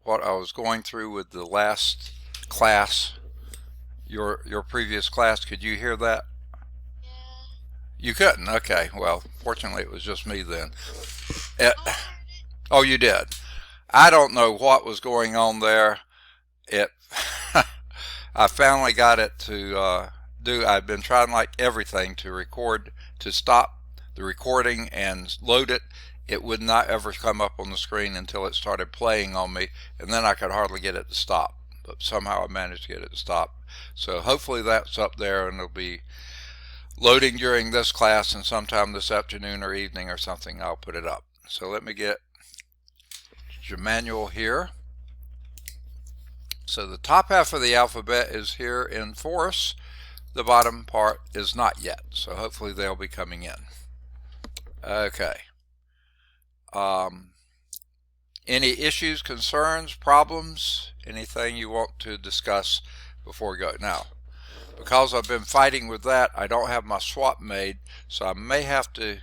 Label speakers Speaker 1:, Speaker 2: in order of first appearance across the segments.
Speaker 1: what I was going through with the last class, your previous class? Could you hear that?
Speaker 2: Yeah.
Speaker 1: You couldn't. Okay. Well, fortunately, it was just me then. Eh,
Speaker 2: Oh, I heard it.
Speaker 1: oh, you did. I don't know what was going on there. It. I finally got it to do. I've been trying like everything to record, to stop the recording and load it. It would not ever come up on the screen until it started playing on me, and then I could hardly get it to stop. But somehow I managed to get it to stop. So hopefully that's up there, and it'll be loading during this class, and sometime this afternoon or evening or something I'll put it up. So let me get your manual here. So the top half of the alphabet is here in force. The bottom part is not yet. So hopefully they'll be coming in. Okay. Um, any issues, concerns, problems, anything you want to discuss before we go? Now, because I've been fighting with that, I don't have my swap made, so I may have to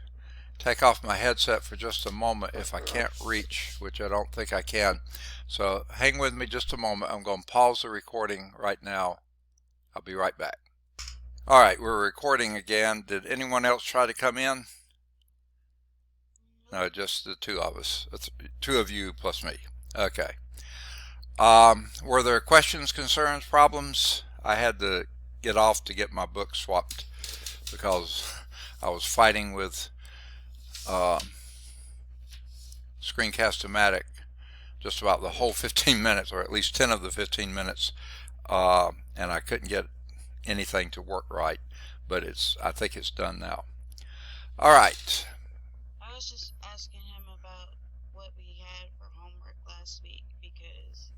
Speaker 1: take off my headset for just a moment if I can't reach, which I don't think I can. So hang with me just a moment. I'm going to pause the recording right now. I'll be right back. All right, we're recording again. Did anyone else try to come in?
Speaker 2: Nope.
Speaker 1: No, just the two of us. Two of you plus me. Okay. Were there questions, concerns, problems? I had to get off to get my book swapped because I was fighting with uh, Screencast-O-Matic just about the whole 15 minutes, or at least 10 of the 15 minutes, and I couldn't get anything to work right. But I think it's done now. All right.
Speaker 2: I was just asking him about what we had for homework last week because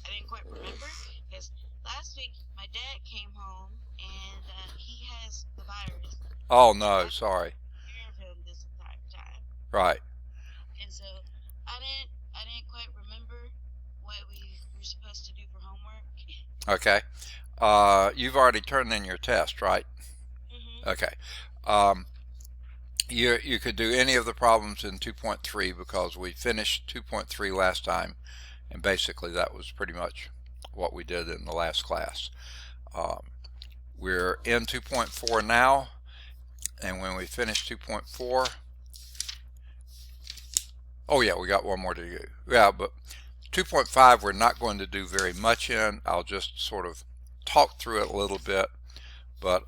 Speaker 2: I didn't quite remember. Because last week my dad came home and he has the virus,
Speaker 1: Oh
Speaker 2: so
Speaker 1: no,
Speaker 2: I
Speaker 1: sorry.
Speaker 2: took care of him this entire time.
Speaker 1: Right.
Speaker 2: And so I didn't quite remember what we were supposed to do for homework.
Speaker 1: Okay. You've already turned in your test, right?
Speaker 2: Mhm.
Speaker 1: Okay. Um, you could do any of the problems in 2.3 because we finished 2.3 last time, and basically that was pretty much what we did in the last class. Um, we're in 2.4 now, and when we finish 2.4, oh yeah, we got one more to do. Yeah, but 2.5 we're not going to do very much in. I'll just sort of talk through it a little bit, but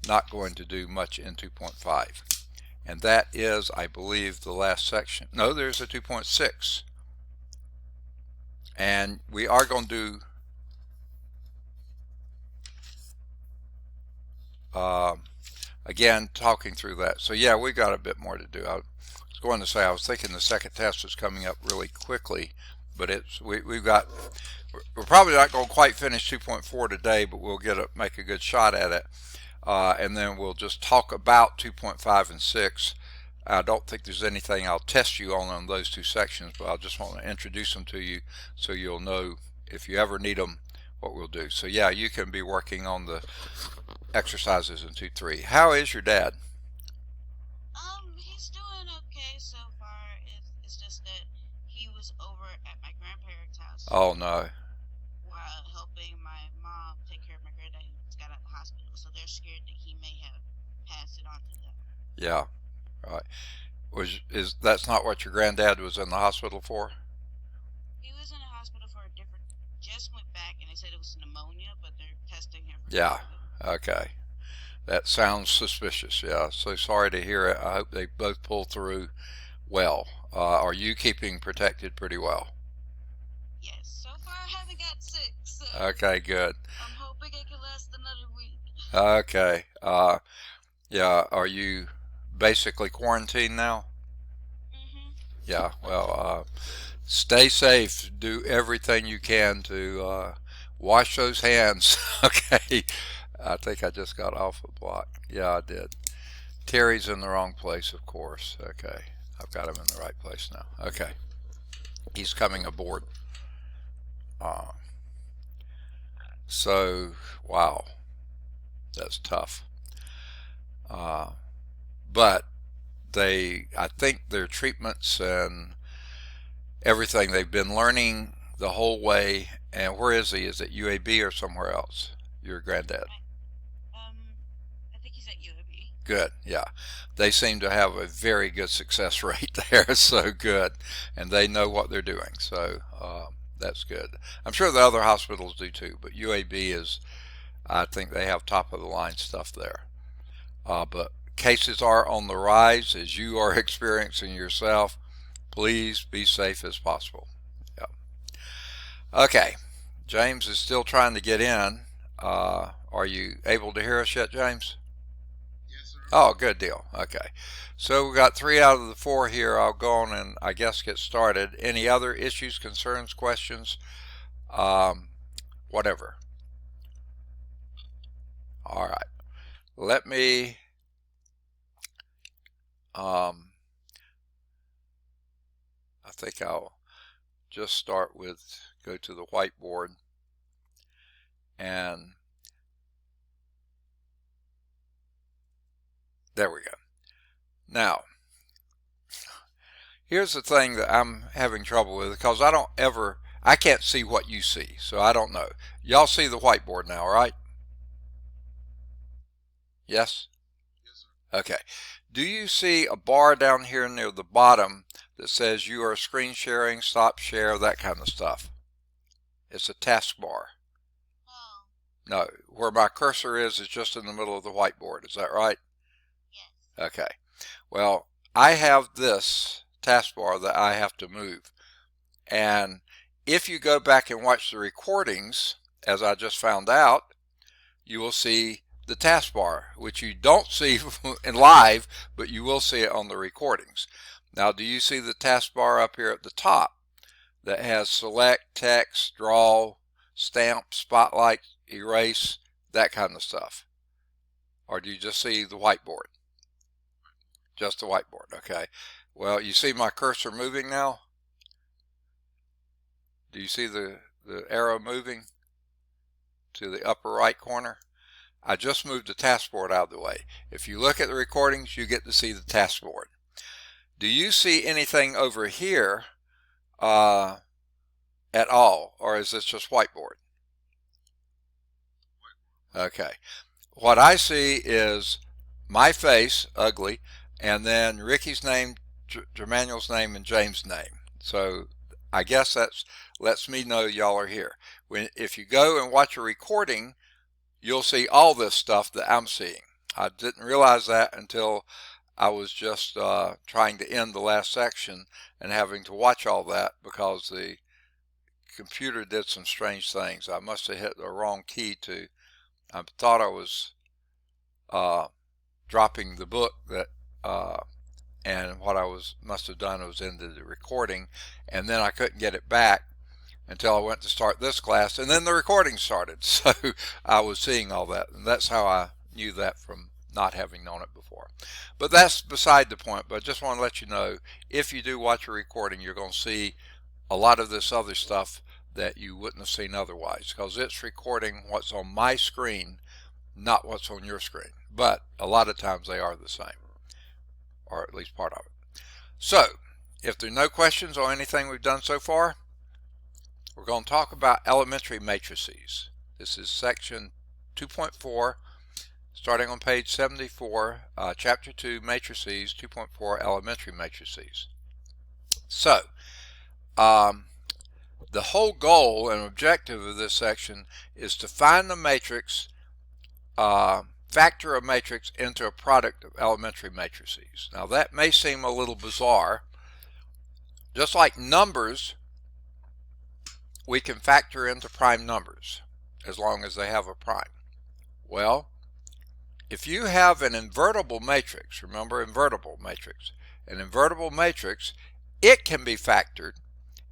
Speaker 1: not going to do much in 2.5. And that is, I believe, the last section. No, there's a 2.6. And we are going to do, again, talking through that. So yeah, we got a bit more to do. I was going to say, I was thinking the second test was coming up really quickly, but we've got, we're probably not going to quite finish 2.4 today, but we'll make a good shot at it. And then we'll just talk about 2.5 and 6. I don't think there's anything I'll test you on those two sections, but I just want to introduce them to you so you'll know if you ever need them what we'll do. So yeah, you can be working on the exercises in 2.3. How is your dad?
Speaker 2: He's doing okay so far. It's just that he was over at my grandparents' house
Speaker 1: Oh no.
Speaker 2: while helping my mom take care of my granddad who just got out of the hospital. So they're scared that he may have passed it on to them.
Speaker 1: Yeah, right. Was is That's not what your granddad was in the hospital for?
Speaker 2: He was in the hospital for a different. Just went back and they said it was pneumonia, but they're testing him for
Speaker 1: Yeah.
Speaker 2: COVID.
Speaker 1: Okay. That sounds suspicious. Yeah. So sorry to hear it. I hope they both pull through well. Are you keeping protected pretty well?
Speaker 2: Yes, so far I haven't got sick, so
Speaker 1: Okay, good.
Speaker 2: I'm hoping it can last another week.
Speaker 1: Okay. Yeah. Are you basically quarantined now?
Speaker 2: Mhm.
Speaker 1: Yeah. Well, stay safe. Do everything you can to wash those hands. Okay. I think I just got off a block. Yeah, I did. Terry's in the wrong place, of course. Okay. I've got him in the right place now. Okay. He's coming aboard. Uh, so, wow. That's tough. Uh, but I think their treatments and everything they've been learning the whole way. And where is he? Is it UAB or somewhere else? Your granddad?
Speaker 2: I think he's at UAB.
Speaker 1: Good, yeah. They seem to have a very good success rate there, so good, and they know what they're doing. So that's good. I'm sure the other hospitals do too, but UAB is, I think they have top of the line stuff there. But cases are on the rise, as you are experiencing yourself. Please be safe as possible. Yep. Okay, James is still trying to get in. Are you able to hear us yet, James?
Speaker 3: Yes, sir.
Speaker 1: Oh, good deal. Okay. So we got 3 out of the 4 here. I'll go on and I guess get started. Any other issues, concerns, questions? Um, Whatever. All right. Let me I think I'll just start with go to the whiteboard, and there we go. Now, here's the thing that I'm having trouble with, because I can't see what you see, so I don't know. Y'all see the whiteboard now, right? Yes?
Speaker 3: Yes, sir.
Speaker 1: Okay. Do you see a bar down here near the bottom that says you are screen sharing, stop share, that kind of stuff? It's a taskbar.
Speaker 2: Oh,
Speaker 1: No, where my cursor is just in the middle of the whiteboard. Is that right?
Speaker 2: yes.
Speaker 1: Okay. Well, I have this taskbar that I have to move. And if you go back and watch the recordings, as I just found out, you will see the taskbar, which you don't see in live, but you will see it on the recordings. Now, do you see the taskbar up here at the top that has select, text, draw, stamp, spotlight, erase, that kind of stuff? Or do you just see the whiteboard? Just the whiteboard, okay. Well, you see my cursor moving now? Do you see the arrow moving to the upper right corner? I just moved the taskboard out of the way. If you look at the recordings, you get to see the taskboard. Do you see anything over here at all, or is this just whiteboard? Okay. What I see is my face, ugly, and then Ricky's name, Jermanuel's name, and James' name. So I guess that lets me know y'all are here. If you go and watch a recording, you'll see all this stuff that I'm seeing. I didn't realize that until I was just trying to end the last section and having to watch all that because the computer did some strange things. I must have hit the wrong key I thought I was dropping the book and what I must have done was ended the recording, and then I couldn't get it back until I went to start this class, and then the recording started. So I was seeing all that, and that's how I knew that from not having known it before. But that's beside the point. But I just want to let you know, if you do watch a recording, you're going to see a lot of this other stuff that you wouldn't have seen otherwise, because it's recording what's on my screen, not what's on your screen. But a lot of times they are the same, or at least part of it. So if there are no questions on anything we've done so far, we're going to talk about elementary matrices. This is section 2.4, starting on page 74, chapter 2, matrices, 2.4, elementary matrices. So the whole goal and objective of this section is to find the matrix, factor a matrix into a product of elementary matrices. Now that may seem a little bizarre. Just like numbers, we can factor into prime numbers as long as they have a prime. Well, if you have an invertible matrix, remember invertible matrix, an invertible matrix, it can be factored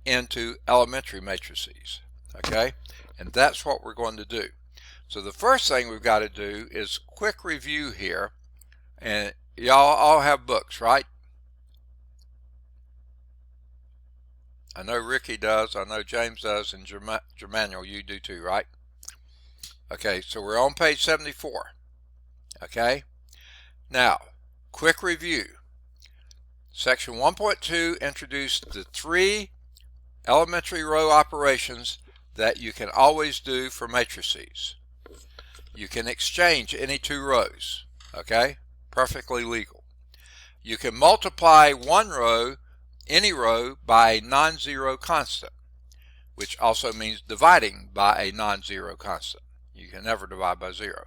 Speaker 1: into elementary matrices, okay? And that's what we're going to do. So the first thing we've got to do is quick review here, and y'all all have books, right? I know Ricky does, I know James does, and Jermanuel, you do too, right? Okay, so we're on page 74. Okay, now quick review. Section 1.2 introduced the 3 elementary row operations that you can always do for matrices. You can exchange any two rows, okay? Perfectly legal. You can multiply one row, any row, by a non-zero constant, which also means dividing by a non-zero constant. You can never divide by zero.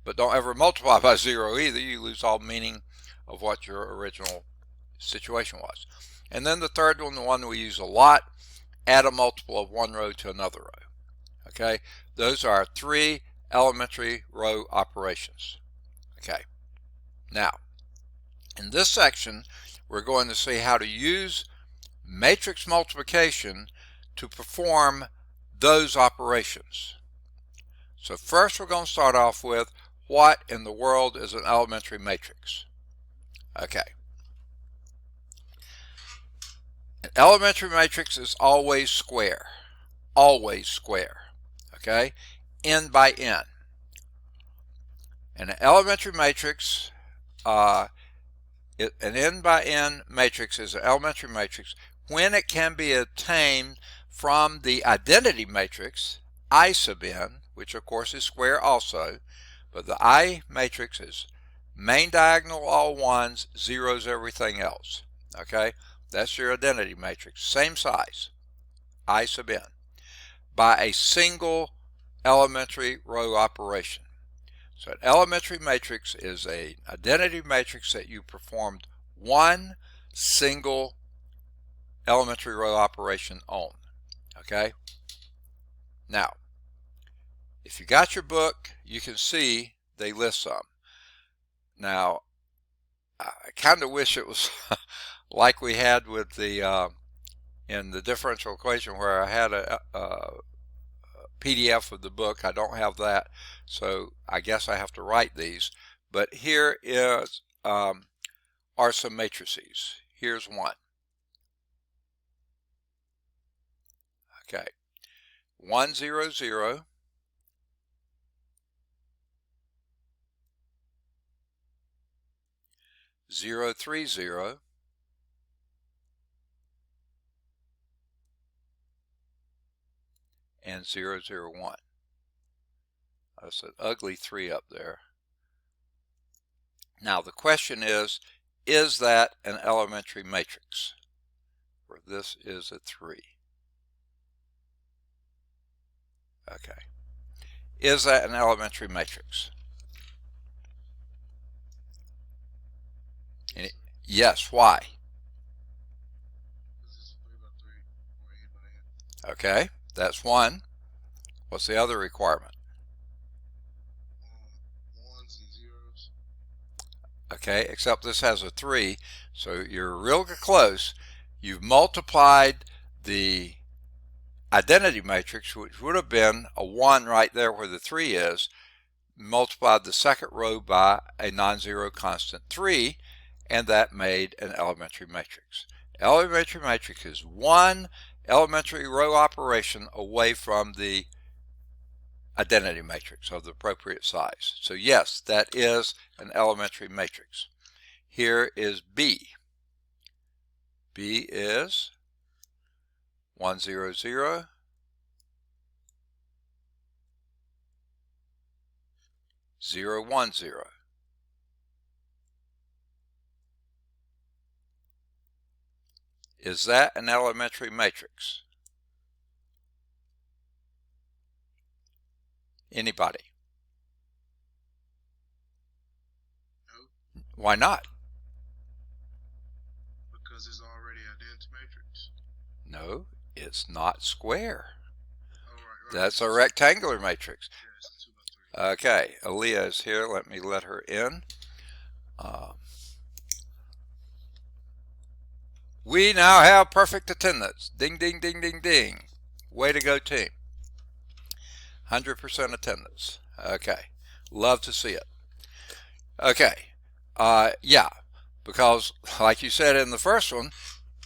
Speaker 1: But don't ever multiply by zero either. You lose all meaning of what your original situation was. And then the third one, the one we use a lot, add a multiple of one row to another row. Okay, those are three elementary row operations. Okay, now in this section we're going to see how to use matrix multiplication to perform those operations. So first we're going to start off with what in the world is an elementary matrix. Okay. An elementary matrix is always square. Always square. Okay? N by N. And an elementary matrix, an N by N matrix is an elementary matrix when it can be obtained from the identity matrix I sub n, which of course is square also, but the I matrix is main diagonal all ones, zeros everything else. Okay, that's your identity matrix, same size, I sub n, by a single elementary row operation. So an elementary matrix is an identity matrix that you performed one single elementary row operation on. Okay? Now, if you got your book, you can see they list some. Now, I kind of wish it was like we had with the in the differential equation where I had a PDF of the book. I don't have that, so I guess I have to write these. But here is are some matrices. Here's one. Okay, 1 0 0, zero 3 0, and 0 0 1. That's an ugly 3 up there. Now the question is that an elementary matrix? Where this is a 3. Okay. Is that an elementary matrix? Yes, why? Okay, that's one. What's the other requirement?
Speaker 3: Ones and zeros.
Speaker 1: Okay, except this has a 3, so you're real close. You've multiplied the identity matrix, which would have been a 1 right there where the 3 is, multiplied the second row by a non-zero constant 3, and that made an elementary matrix. Elementary matrix is one elementary row operation away from the identity matrix of the appropriate size. So yes, that is an elementary matrix. Here is B. B is 1 0 0, 0 1 0. Is that an elementary matrix? Anybody?
Speaker 3: No,
Speaker 1: Why not?
Speaker 3: because it's already a dense matrix.
Speaker 1: No, it's not square.
Speaker 3: Oh, right.
Speaker 1: That's a rectangular matrix.
Speaker 3: Yeah, it's a 2 by 3.
Speaker 1: Okay, Aaliyah is here. Let me let her in. We now have perfect attendance. Ding, ding, ding, ding, ding. Way to go, team. 100% attendance. Okay, love to see it. Okay, yeah, because like you said in the first one,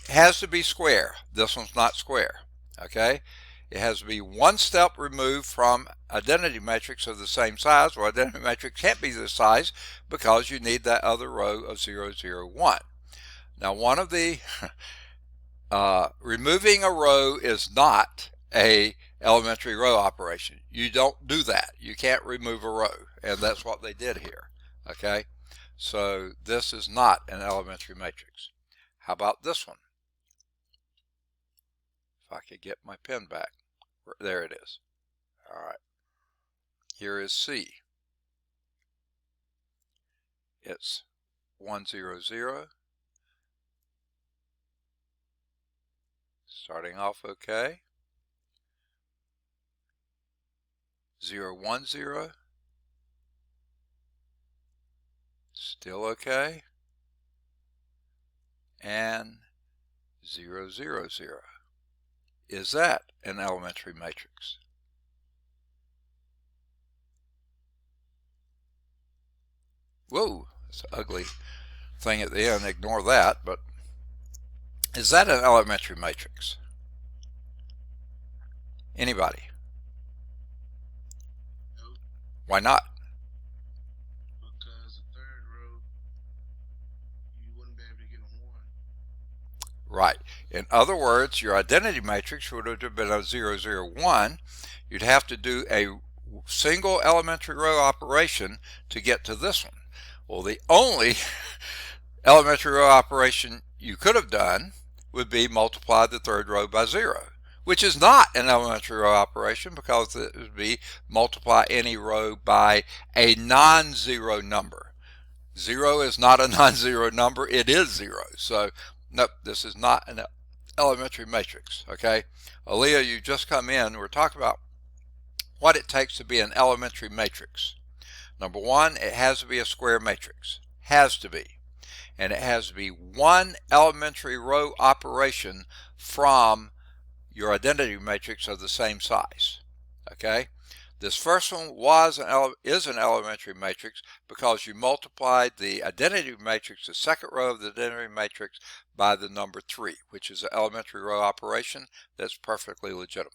Speaker 1: it has to be square. This one's not square. Okay, it has to be one step removed from identity matrix of the same size. Well, identity matrix can't be this size because you need that other row of 0 0 1. Now, one of the Removing a row is not a elementary row operation. You don't do that. You can't remove a row, and that's what they did here. Okay, so this is not an elementary matrix. How about this one? If I could get my pen back. There it is. All right. Here is C. It's 1 0 0. Starting off okay. 0 1 0. Still okay. And 0 0 0. Is that an elementary matrix? Whoa, it's an ugly thing at the end. Ignore that, but is that an elementary matrix? Anybody?
Speaker 3: Nope.
Speaker 1: Why not?
Speaker 3: Because the third row, you wouldn't be able to get a 1.
Speaker 1: Right. In other words, your identity matrix would have been a 0 0 1. You'd have to do a single elementary row operation to get to this one. Well, the only elementary row operation you could have done would be multiply the third row by 0, which is not an elementary row operation because it would be multiply any row by a non-zero number. 0 is not a non-zero number, it is 0. So, nope, this is not an elementary matrix, okay? Aaliyah, you just come in. We're talking about what it takes to be an elementary matrix. Number one, it has to be a square matrix. Has to be. And it has to be one elementary row operation from your identity matrix of the same size. Okay? This first one is an elementary matrix because you multiplied the identity matrix, the second row of the identity matrix, by the number 3, which is an elementary row operation that's perfectly legitimate.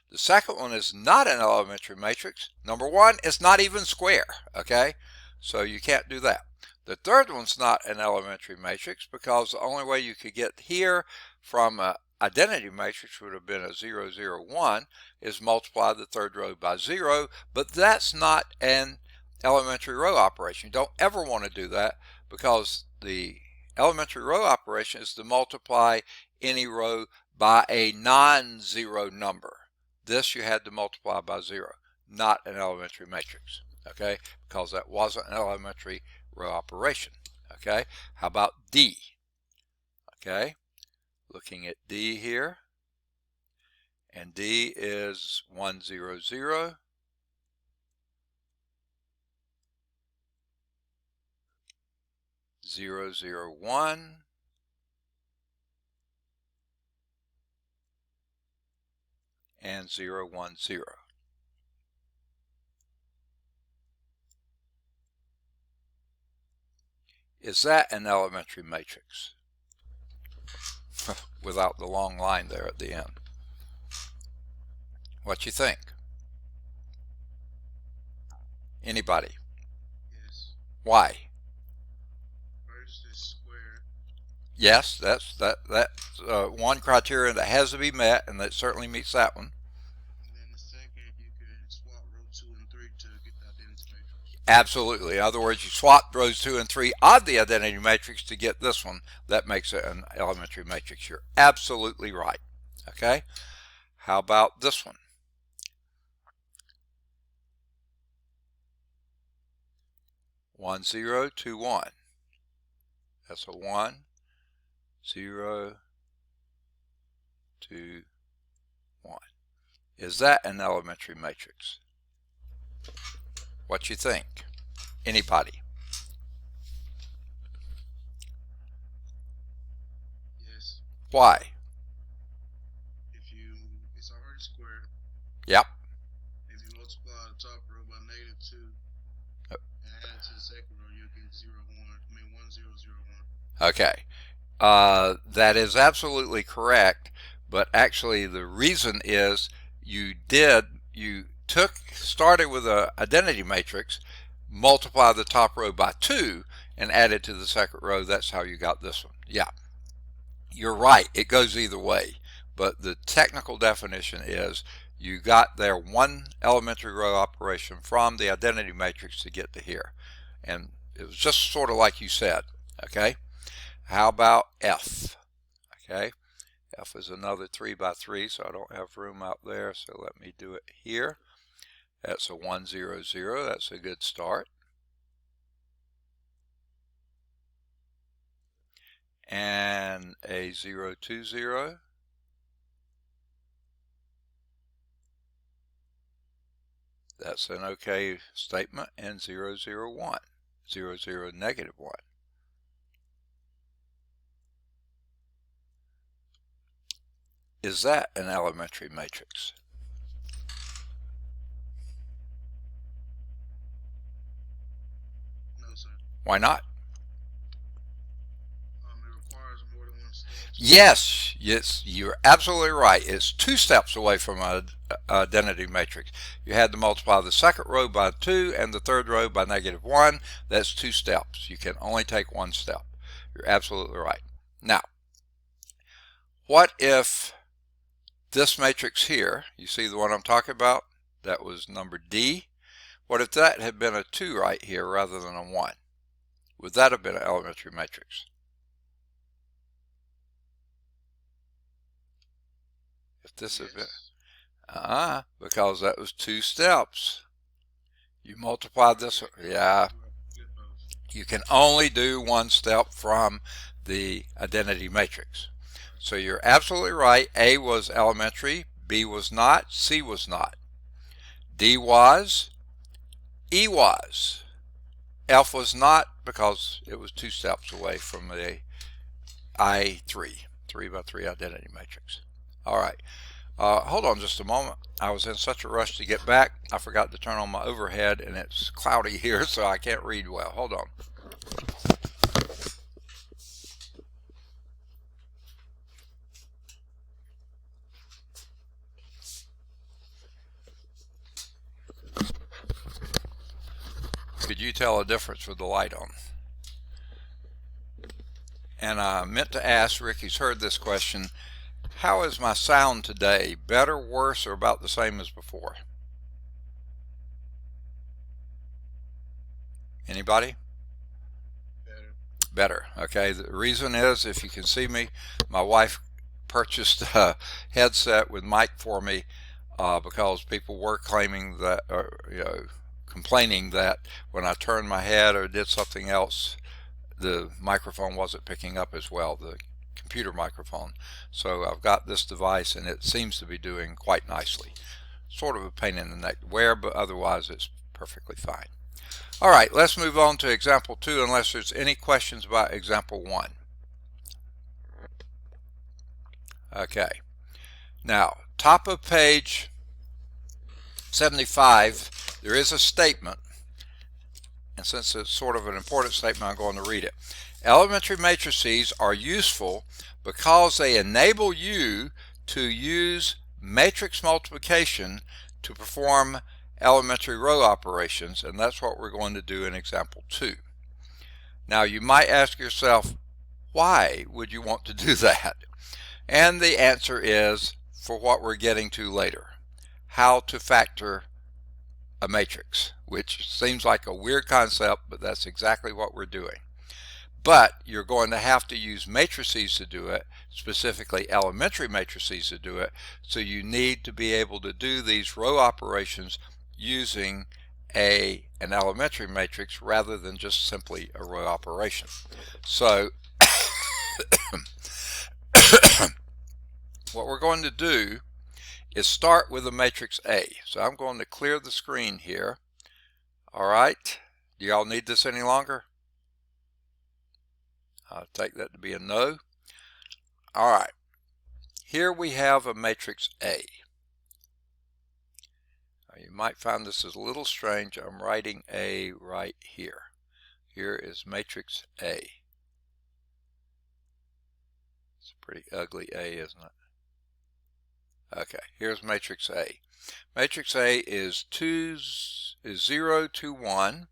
Speaker 1: The second one is not an elementary matrix. Number one, it's not even square, okay? So you can't do that. The third one's not an elementary matrix because the only way you could get here from an identity matrix would have been a 0 0 1 is multiply the third row by 0, but that's not an elementary row operation. You don't ever want to do that because the elementary row operation is to multiply any row by a non-zero number. This you had to multiply by 0, not an elementary matrix, okay? Because that wasn't an elementary row operation, okay? How about D? Okay, looking at D here, and D is 1 0 0. Zero, zero, one, and 0 1 0. Is that an elementary matrix? Without the long line there at the end. What you think? Anybody?
Speaker 3: Yes.
Speaker 1: Why?
Speaker 3: First is square.
Speaker 1: Yes, that's one criterion that has to be met, and that certainly meets that one.
Speaker 3: And then the second, you could swap row 2 and 3 to get the identity matrix.
Speaker 1: Absolutely. In other words, you swap rows 2 and 3 of the identity matrix to get this one. That makes it an elementary matrix. You're absolutely right. Okay? How about this one? One, zero, two, one. That's a 1, 0, 2, 1. Is that an elementary matrix? What you think? Anybody?
Speaker 3: Yes.
Speaker 1: Why?
Speaker 3: It's already square.
Speaker 1: Yep.
Speaker 3: If you multiply the top row by -2 and add it to the second row, you'll get 1 0 0 1.
Speaker 1: Okay. That is absolutely correct, but actually the reason is you started with an identity matrix, multiply the top row by 2, and add it to the second row. That's how you got this one. Yeah. you're right, it goes either way, but the technical definition is you got there one elementary row operation from the identity matrix to get to here. And it was just sort of like you said. Okay, how about F? Okay, F is another 3 by 3, so I don't have room out there, so let me do it here. That's a 1 0 0. That's a good start. And a 0 2 0. That's an okay statement. And 0 0 1. 0 0 negative 1. Is that an elementary matrix?
Speaker 3: No, sir.
Speaker 1: Why not?
Speaker 3: It requires more than one step.
Speaker 1: Yes, you're absolutely right. It's 2 steps away from an identity matrix. You had to multiply the second row by 2 and the third row by negative 1. That's 2 steps. You can only take 1 step. You're absolutely right. Now, what if this matrix here, you see the one I'm talking about? That was number D. What if that had been a 2 right here rather than a 1? Would that have been an elementary matrix? If this had been, because that was 2 steps. You multiply this, yeah. You can only do 1 step from the identity matrix. So you're absolutely right. A was elementary, B was not, C was not. D was, E was. F was not because it was 2 steps away from the I3, 3 by 3 identity matrix. All right. Hold on just a moment. I was in such a rush to get back, I forgot to turn on my overhead, and it's cloudy here, so I can't read well. Hold on. Could you tell a difference with the light on? And I meant to ask, Ricky's heard this question, how is my sound today? Better, worse, or about the same as before? Anybody? Better. Okay, the reason is, if you can see me, my wife purchased a headset with mic for me because people were claiming that, complaining that when I turned my head or did something else, the microphone wasn't picking up as well, the computer microphone. So I've got this device and it seems to be doing quite nicely. Sort of a pain in the neck to wear, but otherwise it's perfectly fine. All right, let's move on to example 2 unless there's any questions about example 1. Okay, now top of page 75, there is a statement, and since it's sort of an important statement, I'm going to read it. Elementary matrices are useful because they enable you to use matrix multiplication to perform elementary row operations, and that's what we're going to do in example 2. Now you might ask yourself, why would you want to do that? And the answer is for what we're getting to later, how to factor a matrix, which seems like a weird concept, but that's exactly what we're doing. But you're going to have to use matrices to do it, specifically elementary matrices to do it, so you need to be able to do these row operations using an elementary matrix rather than just simply a row operation. So what we're going to do is start with the matrix A. So I'm going to clear the screen here. All right, do y'all need this any longer? I'll take that to be a no. All right, here we have a matrix A. You might find this is a little strange. I'm writing A right here. Here is matrix A. It's a pretty ugly A, isn't it? Okay, here's matrix A. Matrix A is 0 to 1.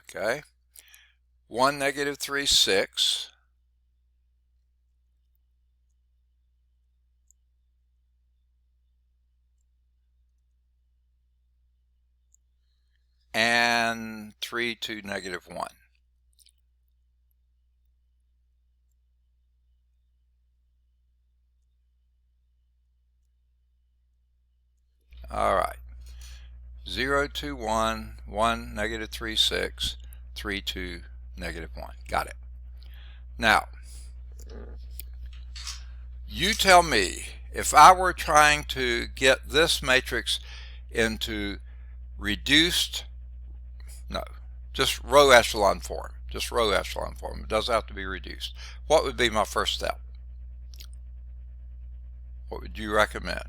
Speaker 1: Okay. 1, negative 3, 6. And 3, 2, negative 1. All right. 0, 2, 1, 1, negative 3, 6, 3, 2, negative 1. Got it. Now, you tell me, if I were trying to get this matrix into reduced, no, just row echelon form. Just row echelon form. It doesn't have to be reduced. What would be my first step? What would you recommend?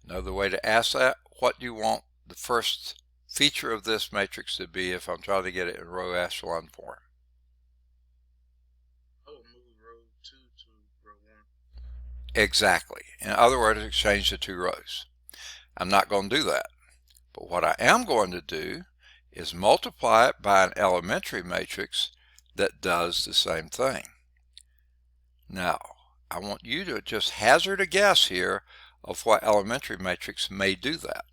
Speaker 1: Another way to ask that, what do you want the first feature of this matrix to be if I'm trying to get it in row echelon form?
Speaker 3: I would move row 2 to row 1.
Speaker 1: Exactly. In other words, exchange the two rows. I'm not going to do that. But what I am going to do is multiply it by an elementary matrix that does the same thing. Now, I want you to just hazard a guess here of what elementary matrix may do that.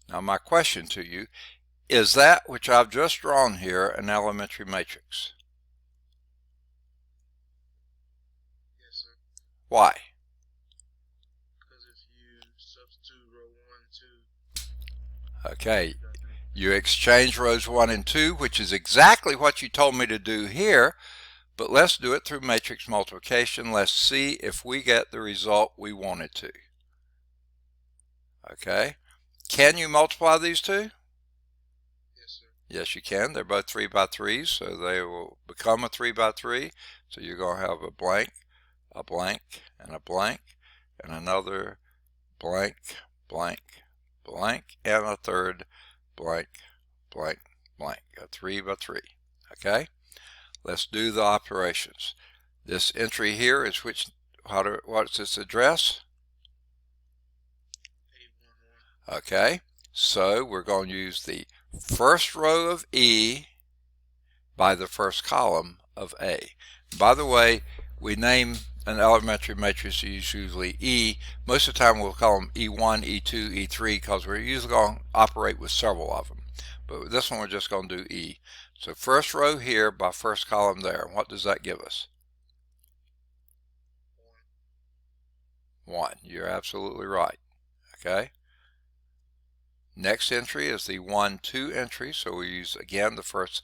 Speaker 1: Now, my question to you, is that which I've just drawn here an elementary matrix?
Speaker 3: Yes, sir.
Speaker 1: Why?
Speaker 3: Because if you substitute row 1 and 2,
Speaker 1: Okay, you exchange rows 1 and 2, which is exactly what you told me to do here, but let's do it through matrix multiplication. Let's see if we get the result we wanted to. Okay, can you multiply these two?
Speaker 3: yes, sir.
Speaker 1: Yes, you can. They're both 3 by 3s, so they will become a 3 by 3. So you're going to have a blank, and a blank, and another blank, blank, blank, and a third blank, blank, blank. A 3 by 3. Okay? Let's do the operations. This entry here is what's its address?
Speaker 3: 811.
Speaker 1: Okay, so we're going to use the first row of E by the first column of A. By the way, we name an elementary matrix usually E. Most of the time we'll call them E1, E2, E3 because we're usually going to operate with several of them. But this one we're just going to do E. So first row here by first column there. What does that give us? 1. You're absolutely right. Okay. Next entry is the 1, 2 entry. So we use again the first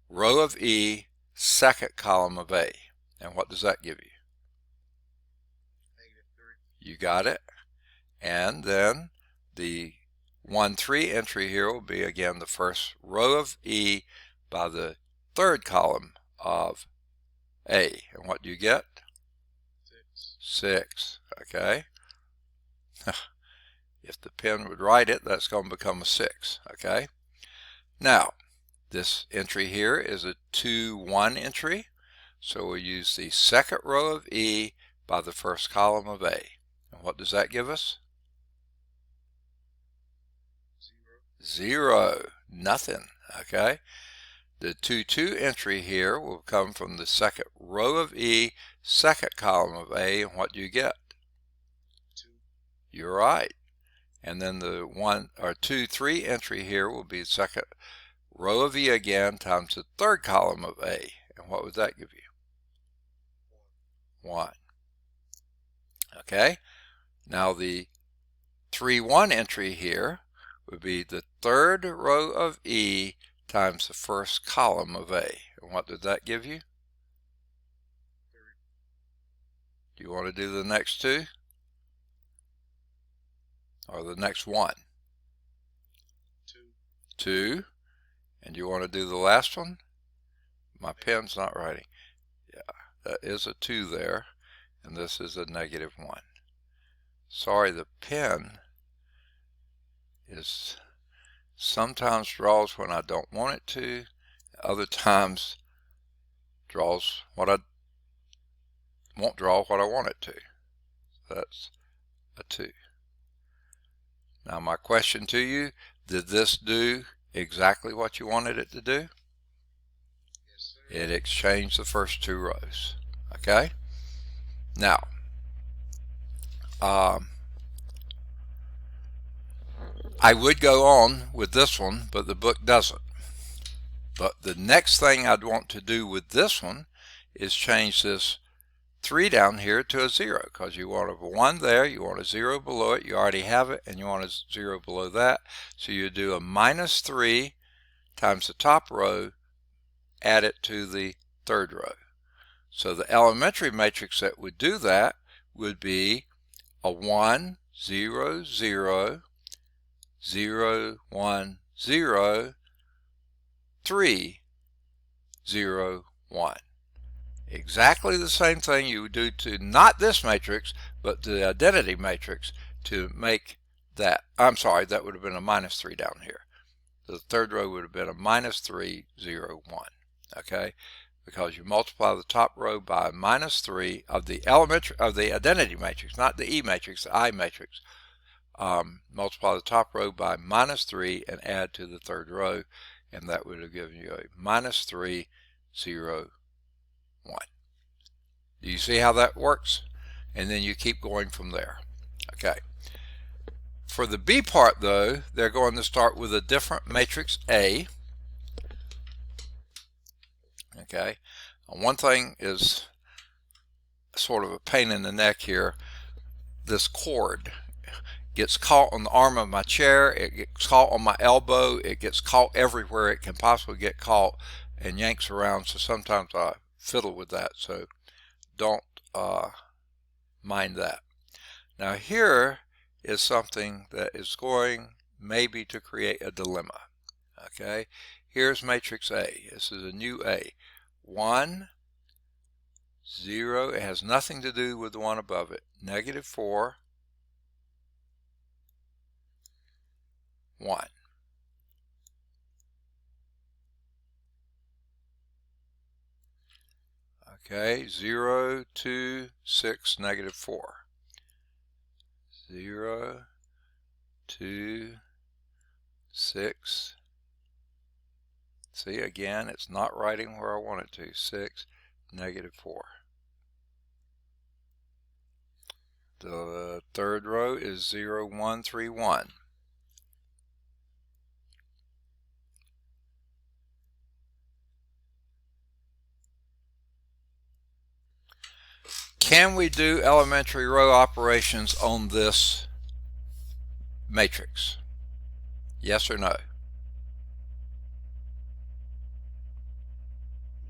Speaker 1: row of E, second column of A. And what does that give you?
Speaker 3: -3.
Speaker 1: You got it. And then the 1, 3 entry here will be again the first row of E by the third column of A. And what do you get?
Speaker 3: 6.
Speaker 1: 6. Okay. If the pen would write it, that's going to become a 6. Okay. Now, this entry here is a 2, 1 entry. So we'll use the second row of E by the first column of A. And what does that give us?
Speaker 3: 0.
Speaker 1: 0. Nothing. Okay. The 2, 2 entry here will come from the second row of E, second column of A. And what do you get?
Speaker 3: 2.
Speaker 1: You're right. And then the 1 or 2, 3 entry here will be the second row of E again times the third column of A. And what would that give you? 1. Okay. Now the 3, 1 entry here would be the third row of E times the first column of A. And what did that give you?
Speaker 3: 3.
Speaker 1: Do you want to do the next two? Or the next one?
Speaker 3: 2.
Speaker 1: 2. And you want to do the last one? My pen's not writing. Yeah, that is a 2 there. and this is a -1. Sorry, the pen is sometimes draws when I don't want it to, other times draws what I won't draw what I want it to. That's a 2. Now my question to you, did this do exactly what you wanted it to do?
Speaker 3: Yes, sir.
Speaker 1: It exchanged the first 2 rows. Okay? Now, I would go on with this one, but the book doesn't. But the next thing I'd want to do with this one is change this 3 down here to a 0, because you want a 1 there, you want a 0 below it, you already have it, and you want a 0 below that. So you do a -3 times the top row, add it to the third row. So the elementary matrix that would do that would be a 1, 0, 0, 0, 1, 0, 3, 0, 1. Exactly the same thing you would do to not this matrix, but the identity matrix to make that. I'm sorry, that would have been a -3 down here. The third row would have been a -3, 0, 1. Okay, because you multiply the top row by -3 of the elementary of the identity matrix, not the E matrix, the I matrix. Multiply the top row by -3 and add to the third row, and that would have given you a -3, 0, 1. Do you see how that works? And then you keep going from there. Okay. For the B part, though, they're going to start with a different matrix A. Okay. One thing is sort of a pain in the neck here. This cord gets caught on the arm of my chair, it gets caught on my elbow, it gets caught everywhere it can possibly get caught and yanks around, so sometimes I fiddle with that, so don't mind that. Now here is something that is going maybe to create a dilemma. Okay, here's matrix A. This is a new A. 1, 0, it has nothing to do with the one above it. -4, 1. Okay, 0, 2, 6, -4. 0, 2, 6. See, again, it's not writing where I want it to. 6, -4. The third row is 0, 1, 3, 1. Can we do elementary row operations on this matrix? Yes or no?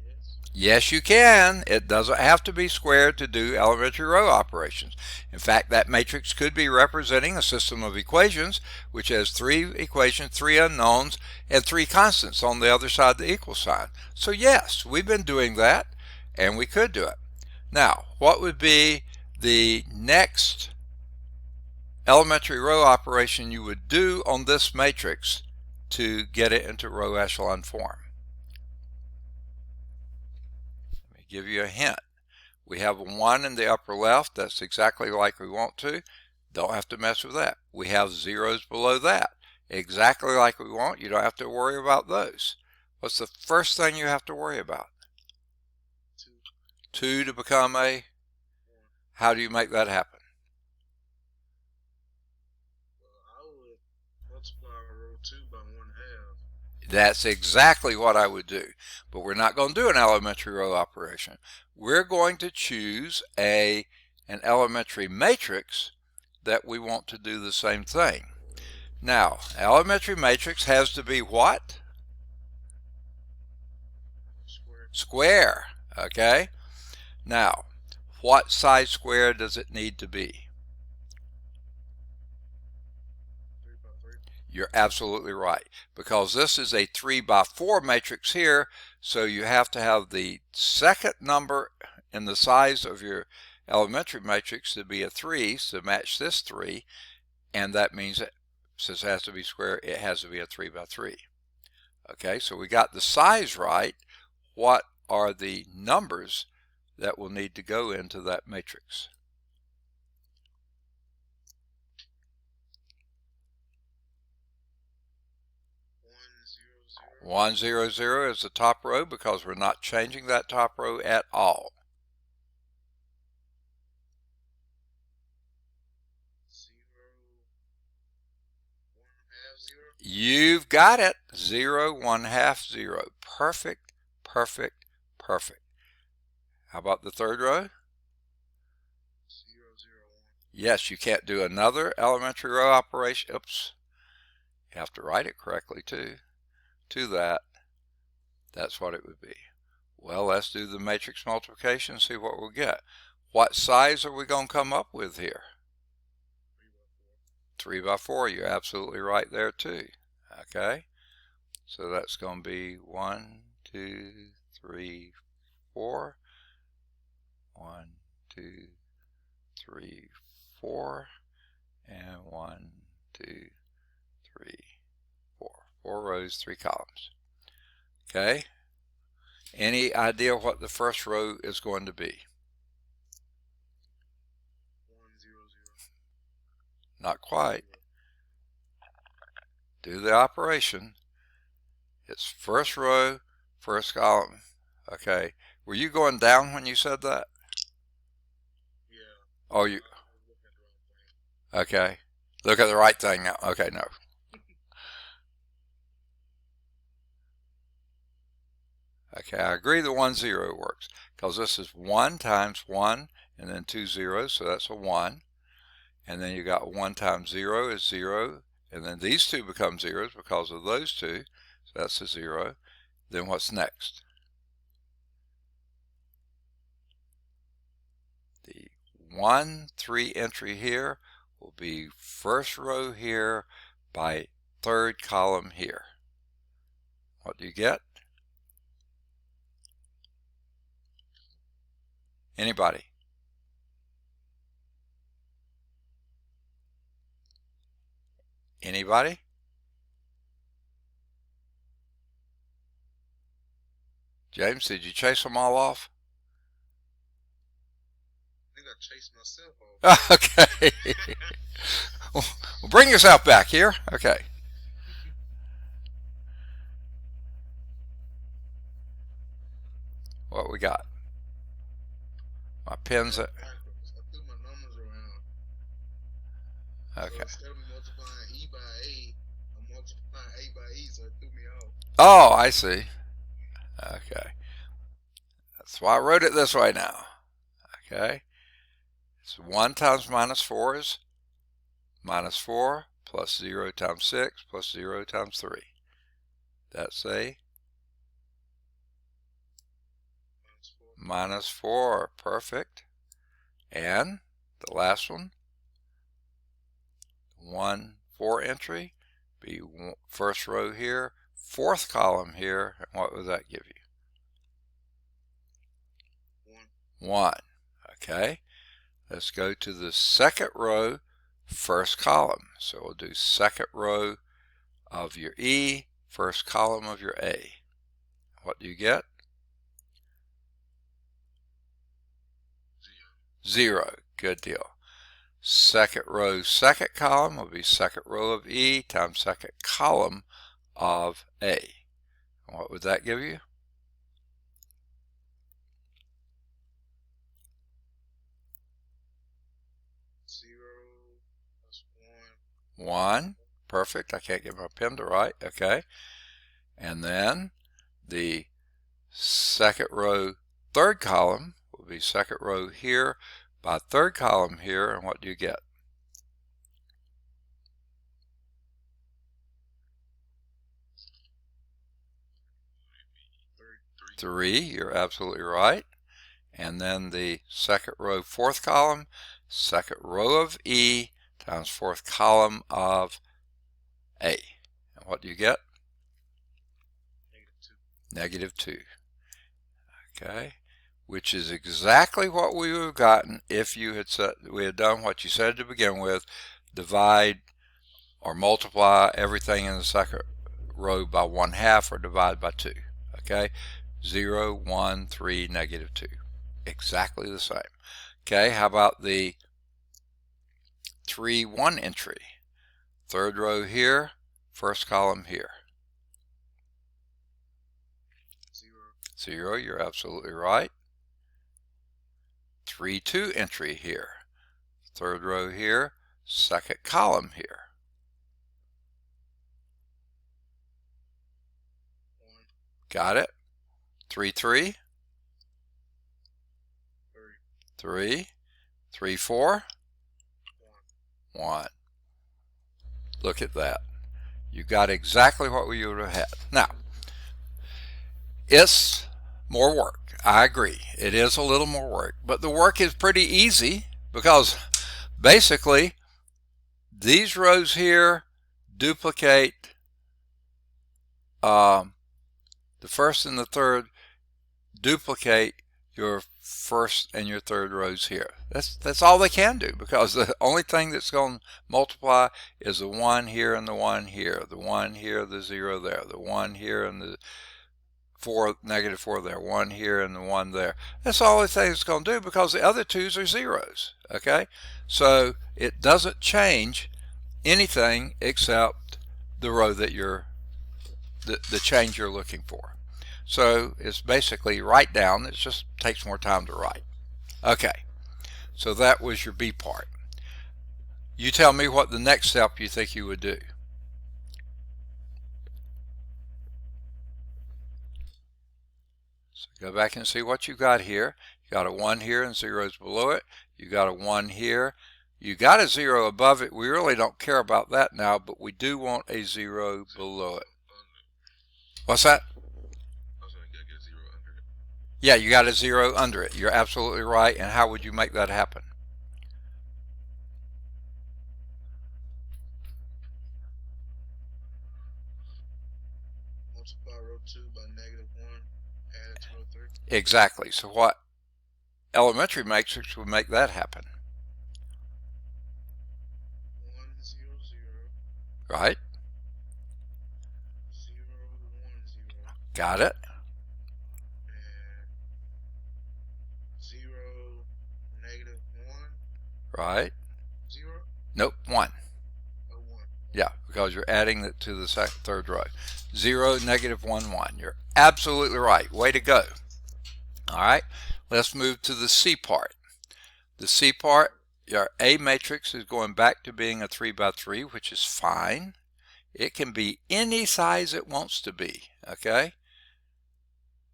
Speaker 3: Yes.
Speaker 1: Yes, you can. It doesn't have to be squared to do elementary row operations. In fact, that matrix could be representing a system of equations which has 3 equations, 3 unknowns, and 3 constants on the other side of the equal sign. So yes, we've been doing that, and we could do it. Now, what would be the next elementary row operation you would do on this matrix to get it into row echelon form? Let me give you a hint. We have a 1 in the upper left. That's exactly like we want to. Don't have to mess with that. We have zeros below that. Exactly like we want. You don't have to worry about those. What's the first thing you have to worry about? 2 to become a, how do you make that happen?
Speaker 3: Well, I would multiply row 2 by 1/2.
Speaker 1: That's exactly what I would do. But we're not going to do an elementary row operation. We're going to choose an elementary matrix that we want to do the same thing. Now, elementary matrix has to be what? Square. Okay? Now, what size square does it need to be?
Speaker 3: 3 by 3.
Speaker 1: You're absolutely right, because this is a 3 by 4 matrix here, so you have to have the second number in the size of your elementary matrix to be a 3 to match this 3, and that means that since it has to be square, it has to be a 3 by 3. Okay, so we got the size right. What are the numbers that will need to go into that matrix? 100 is the top row because we're not changing that top row at all.
Speaker 3: 0, 1/2, 0.
Speaker 1: You've got it. 0, 1/2, 0. Perfect, perfect, perfect. How about the third row?
Speaker 3: 0, 0, 1.
Speaker 1: Yes, you can't do another elementary row operation. Oops. You have to write it correctly too. To that, that's what it would be. Well, let's do the matrix multiplication and see what we'll get. What size are we going to come up with here? 3 by 4. You're absolutely right there too. Okay, so that's going to be 1, 2, 3, 4. 1, 2, 3, 4, and 1, 2, 3, 4. 4 rows, 3 columns. Okay, any idea what the first row is going to be?
Speaker 3: 1, 0, 0.
Speaker 1: Not quite. Do the operation. It's first row, first column. Okay, were you going down when you said that?
Speaker 3: Yeah.
Speaker 1: Oh, you.
Speaker 3: Look at the right thing.
Speaker 1: Okay, look at the right thing now. Okay, no. Okay, I agree the 1, 0 works because this is 1 times 1 and then 2 zeros, so that's a 1. And then you got 1 times 0 is 0, and then these two become zeros because of those two, so that's a 0. Then what's next? The 1, 3 entry here will be first row here by third column here. What do you get? Anybody? Anybody? James, did you chase them all off?
Speaker 3: I think I chased myself off.
Speaker 1: Okay. Well, bring yourself back here. Okay. What we got? My pen's at.
Speaker 3: I threw my numbers around.
Speaker 1: Okay.
Speaker 3: So instead of multiplying E by A, I'm multiplying A by E, so it threw me off.
Speaker 1: Oh, I see. Okay. That's why I wrote it this way now. Okay. So 1 times minus 4 is minus 4 plus 0 times 6 plus 0 times 3. That's a minus 4. Perfect. And the last one, 1, 4 entry, be first row here, fourth column here, and what would that give you? 1. Okay. Let's go to the second row, first column. So we'll do second row of your E, first column of your A. What do you get? 0. Good deal. Second row, second column will be second row of E times second column of A. What would that give you?
Speaker 3: 0 plus 1.
Speaker 1: 1. Perfect. I can't get my pen to write. Okay. And then the second row, third column will be second row here by third column here. And what do you get? 3. You're absolutely right. And then the second row, fourth column, second row of E times fourth column of A. And what do you get?
Speaker 3: -2.
Speaker 1: -2. Okay. which is exactly what we would have gotten if we had done what you said to begin with, divide or multiply everything in the second row by 1/2 or divide by 2. Okay, 0, 1, 3, -2. Exactly the same. Okay, how about the 3, 1 entry? Third row here, first column here. 0, you're absolutely right. 3, 2 entry here. Third row here, second column here.
Speaker 3: 1,
Speaker 1: Got it? 3, 3.
Speaker 3: 3,
Speaker 1: 3. 3, 4.
Speaker 3: 1.
Speaker 1: 1. Look at that. You got exactly what we would have had. Now, it's more work. I agree. It is a little more work, but the work is pretty easy because basically these rows here duplicate the first and the third duplicate your first and your third rows here. That's all they can do, because the only thing that's going to multiply is the 1 here and the 1 here, the 1 here, the 0 there, the 1 here and the 4, -4 there, 1 here and the 1 there. That's all the thing it's going to do, because the other twos are zeros. Okay, so it doesn't change anything except the row that the change you're looking for. So it's basically write down. It just takes more time to write. Okay, so that was your B part. You tell me what the next step you think you would do. So go back and see what you got here. You got a 1 here and zeros below it. You got a 1 here. You got a 0 above it. We really don't care about that now, but we do want a 0 below it. What's that? Yeah, you got a 0 under it. You're absolutely right. And how would you make that happen?
Speaker 3: Multiply row 2 by -1, add it to row 3.
Speaker 1: Exactly. So what elementary matrix would make that happen?
Speaker 3: 1, 0, 0.
Speaker 1: Right?
Speaker 3: 0, 1, 0.
Speaker 1: Got it?
Speaker 3: And 0, -1.
Speaker 1: Right?
Speaker 3: 0.
Speaker 1: Nope, 1.
Speaker 3: Oh, 1.
Speaker 1: Yeah, because you're adding it to the third row. 0, -1, 1. You're absolutely right. Way to go. All right, let's move to the C part. The C part, your A matrix is going back to being a 3 by 3, which is fine. It can be any size it wants to be, okay?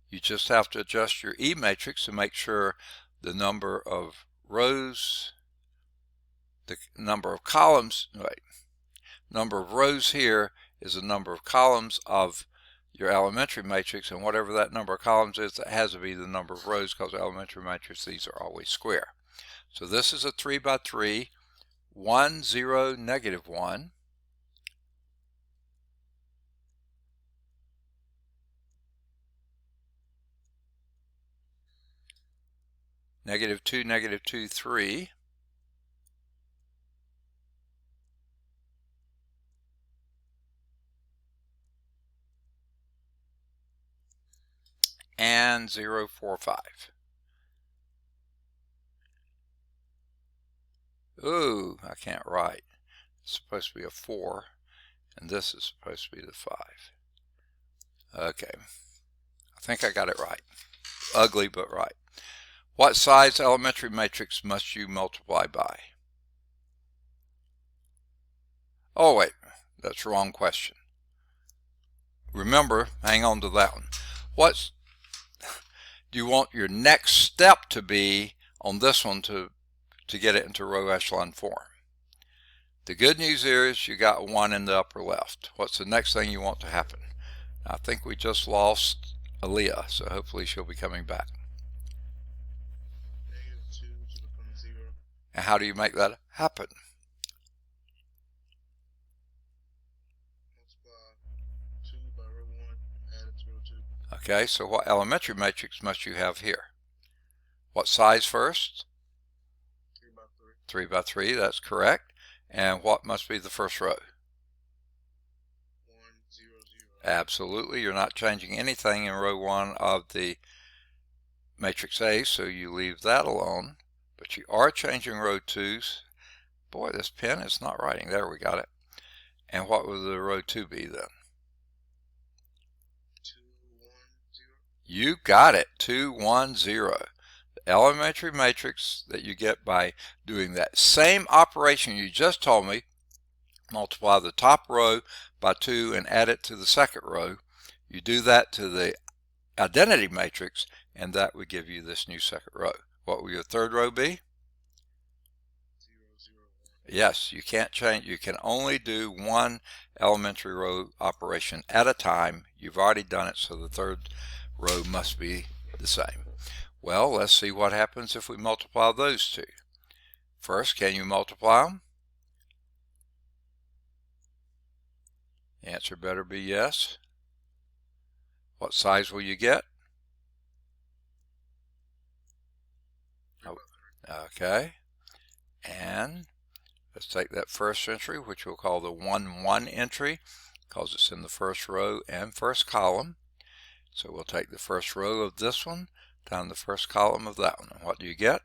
Speaker 1: You just have to adjust your E matrix to make sure the number of rows, the number of columns, number of rows here is the number of columns of your elementary matrix, and whatever that number of columns is, that has to be the number of rows, because elementary matrix, these are always square. So this is a 3 by 3, 1, 0, -1. -2, -2, 3. And 0, 4, 5. Ooh, I can't write. It's supposed to be a 4, and this is supposed to be the 5. Okay, I think I got it right. Ugly, but right. What size elementary matrix must you multiply by? Oh, wait, that's the wrong question. Remember, hang on to that one. What do you want your next step to be on this one to get it into row echelon form? The good news is you got 1 in the upper left. What's the next thing you want to happen? I think we just lost Aaliyah, so hopefully she'll be coming back.
Speaker 3: -2 to become 0.
Speaker 1: And how do you make that happen?
Speaker 3: Multiply 2 by row 1, add it to row 2.
Speaker 1: Okay, so what elementary matrix must you have here? What size first?
Speaker 3: 3 by 3.
Speaker 1: 3 by 3, that's correct. And what must be the first row?
Speaker 3: 1 0 0.
Speaker 1: Absolutely, you're not changing anything in row 1 of the matrix A, so you leave that alone. But you are changing row 2's. Boy, this pen is not writing. There, we got it. And what would the row 2 be then?
Speaker 3: 2 1 0.
Speaker 1: You got it, 2 1 0. The elementary matrix that you get by doing that same operation you just told me, multiply the top row by 2 and add it to the second row. You do that to the identity matrix, and that would give you this new second row. What will your third row be?
Speaker 3: 0 0 1.
Speaker 1: Yes, you can't change. You can only do one elementary row operation at a time. You've already done it, so the third row must be the same. Well, let's see what happens if we multiply those two. First, can you multiply them? The answer better be yes. What size will you get?
Speaker 3: 3 by 3.
Speaker 1: Okay. And let's take that first entry, which we'll call the 1 1 entry, because it's in the first row and first column. So we'll take the first row of this one down the first column of that one. And what do you get?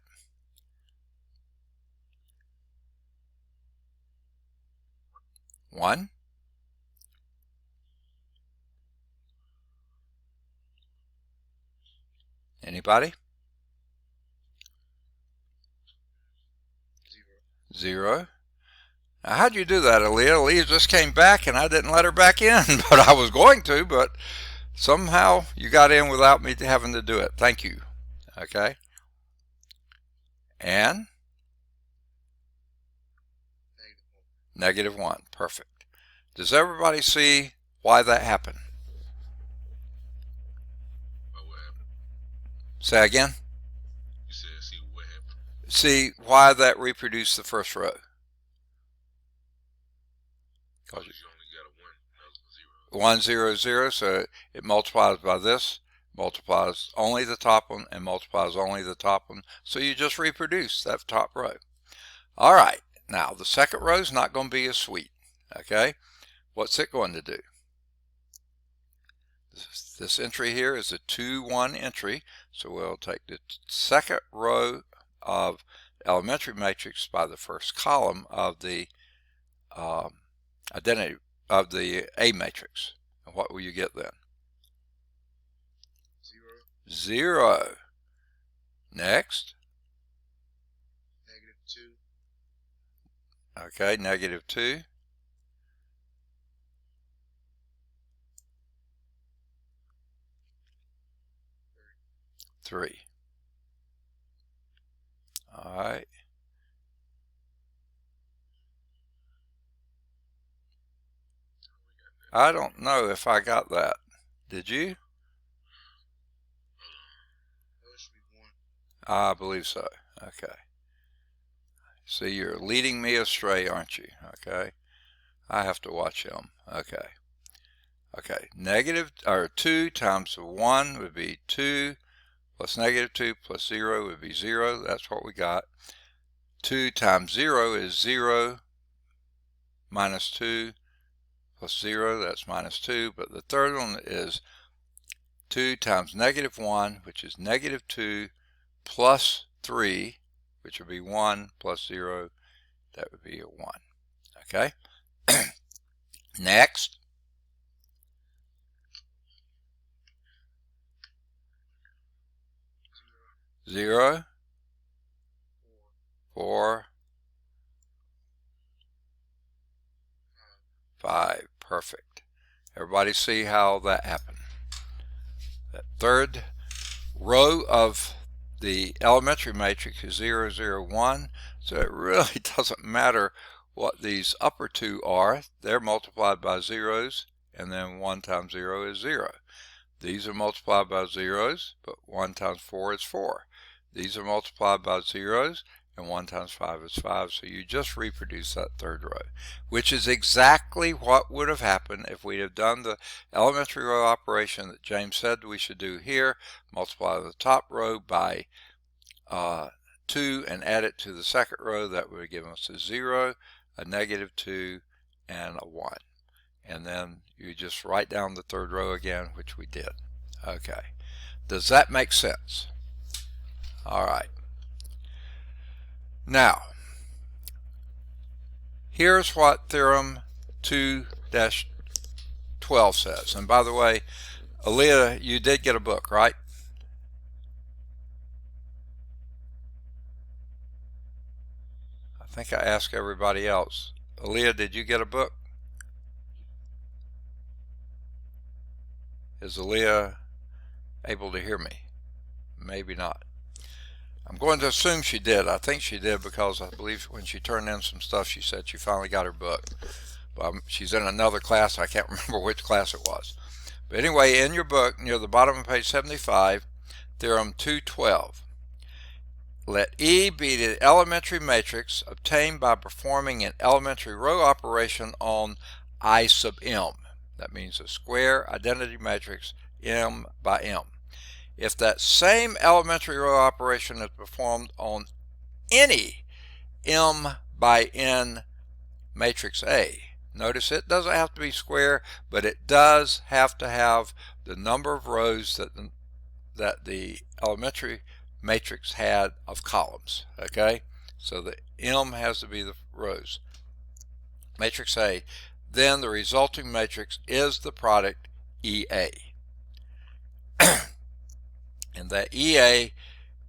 Speaker 1: 1. Anybody?
Speaker 3: 0.
Speaker 1: 0. Now, how'd you do that, Aaliyah? Aaliyah just came back and I didn't let her back in, but I was going to, but somehow you got in without me having to do it. Thank you. Okay. And
Speaker 3: -1.
Speaker 1: -1. Perfect. Does everybody see why that happened?
Speaker 3: What happened?
Speaker 1: Say again?
Speaker 3: You said see what happened.
Speaker 1: See why that reproduced the first row?
Speaker 3: Because you only got a 1,
Speaker 1: 1 0 0, so it multiplies by this, multiplies only the top one, and multiplies only the top one. So you just reproduce that top row. All right, now the second row is not going to be as sweet. Okay, what's it going to do? This entry here is a 2 1 entry, so we'll take the second row of elementary matrix by the first column of the identity of the A matrix. And what will you get then?
Speaker 3: 0.
Speaker 1: 0. Next.
Speaker 3: -2.
Speaker 1: Okay, -2. 3. All right. I don't know if I got that. Did you?
Speaker 3: That should be 1.
Speaker 1: I believe so. Okay. See, you're leading me astray, aren't you? Okay. I have to watch him. Okay. Okay. 2 times 1 would be 2, plus -2 plus 0 would be 0. That's what we got. 2 times 0 is 0, minus 2 plus 0, that's -2. But the third one is 2 times -1, which is -2, plus 3, which would be 1, plus 0, that would be a 1. Okay? Next. 0, 4, 5. Perfect. Everybody see how that happened? That third row of the elementary matrix is 0 0 1, so it really doesn't matter what these upper two are. They're multiplied by zeros, and then 1 times 0 is 0. These are multiplied by zeros, but 1 times 4 is 4. These are multiplied by zeros, and 1 times 5 is 5. So you just reproduce that third row, which is exactly what would have happened if we had done the elementary row operation that James said we should do here. Multiply the top row by 2 and add it to the second row, that would give us a 0, a -2, and a 1. And then you just write down the third row again, which we did. Okay. Does that make sense? All right. Now, here's what Theorem 2-12 says. And by the way, Aaliyah, you did get a book, right? I think I asked everybody else. Aaliyah, did you get a book? Is Aaliyah able to hear me? Maybe not. I'm going to assume she did. I think she did, because I believe when she turned in some stuff, she said she finally got her book. But she's in another class. I can't remember which class it was. But anyway, in your book, near the bottom of page 75, Theorem 2-12. Let E be the elementary matrix obtained by performing an elementary row operation on I sub m. That means a square identity matrix m by m. If that same elementary row operation is performed on any m by n matrix A, notice it doesn't have to be square, but it does have to have the number of rows that the elementary matrix had of columns. Okay, so the m has to be the rows. Matrix A, then the resulting matrix is the product EA. And that EA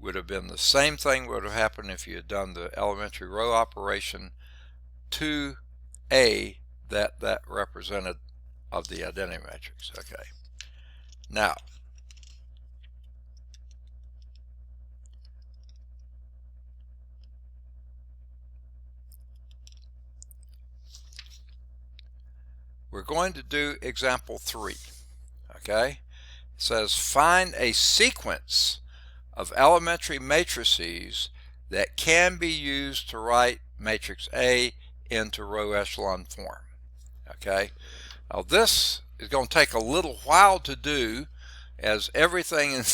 Speaker 1: would have been the same thing would have happened if you had done the elementary row operation 2A that represented of the identity matrix. Okay. Now, we're going to do example 3. Okay. It says find a sequence of elementary matrices that can be used to write matrix A into row echelon form. Okay. Now this is going to take a little while to do, as everything in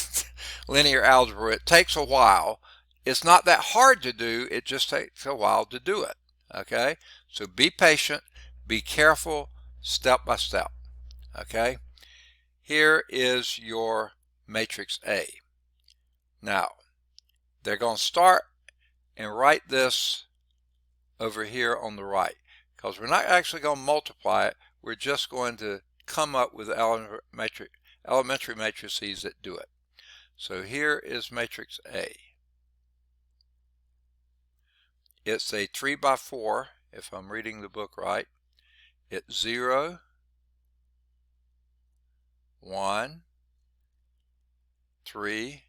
Speaker 1: linear algebra, it takes a while. It's not that hard to do, it just takes a while to do it. Okay, so be patient, be careful, step by step. Okay, here is your matrix A. Now, they're going to start and write this over here on the right, because we're not actually going to multiply it, we're just going to come up with elementary matrices that do it. So here is matrix A. It's a 3 by 4, if I'm reading the book right. It's 0, 1, 3,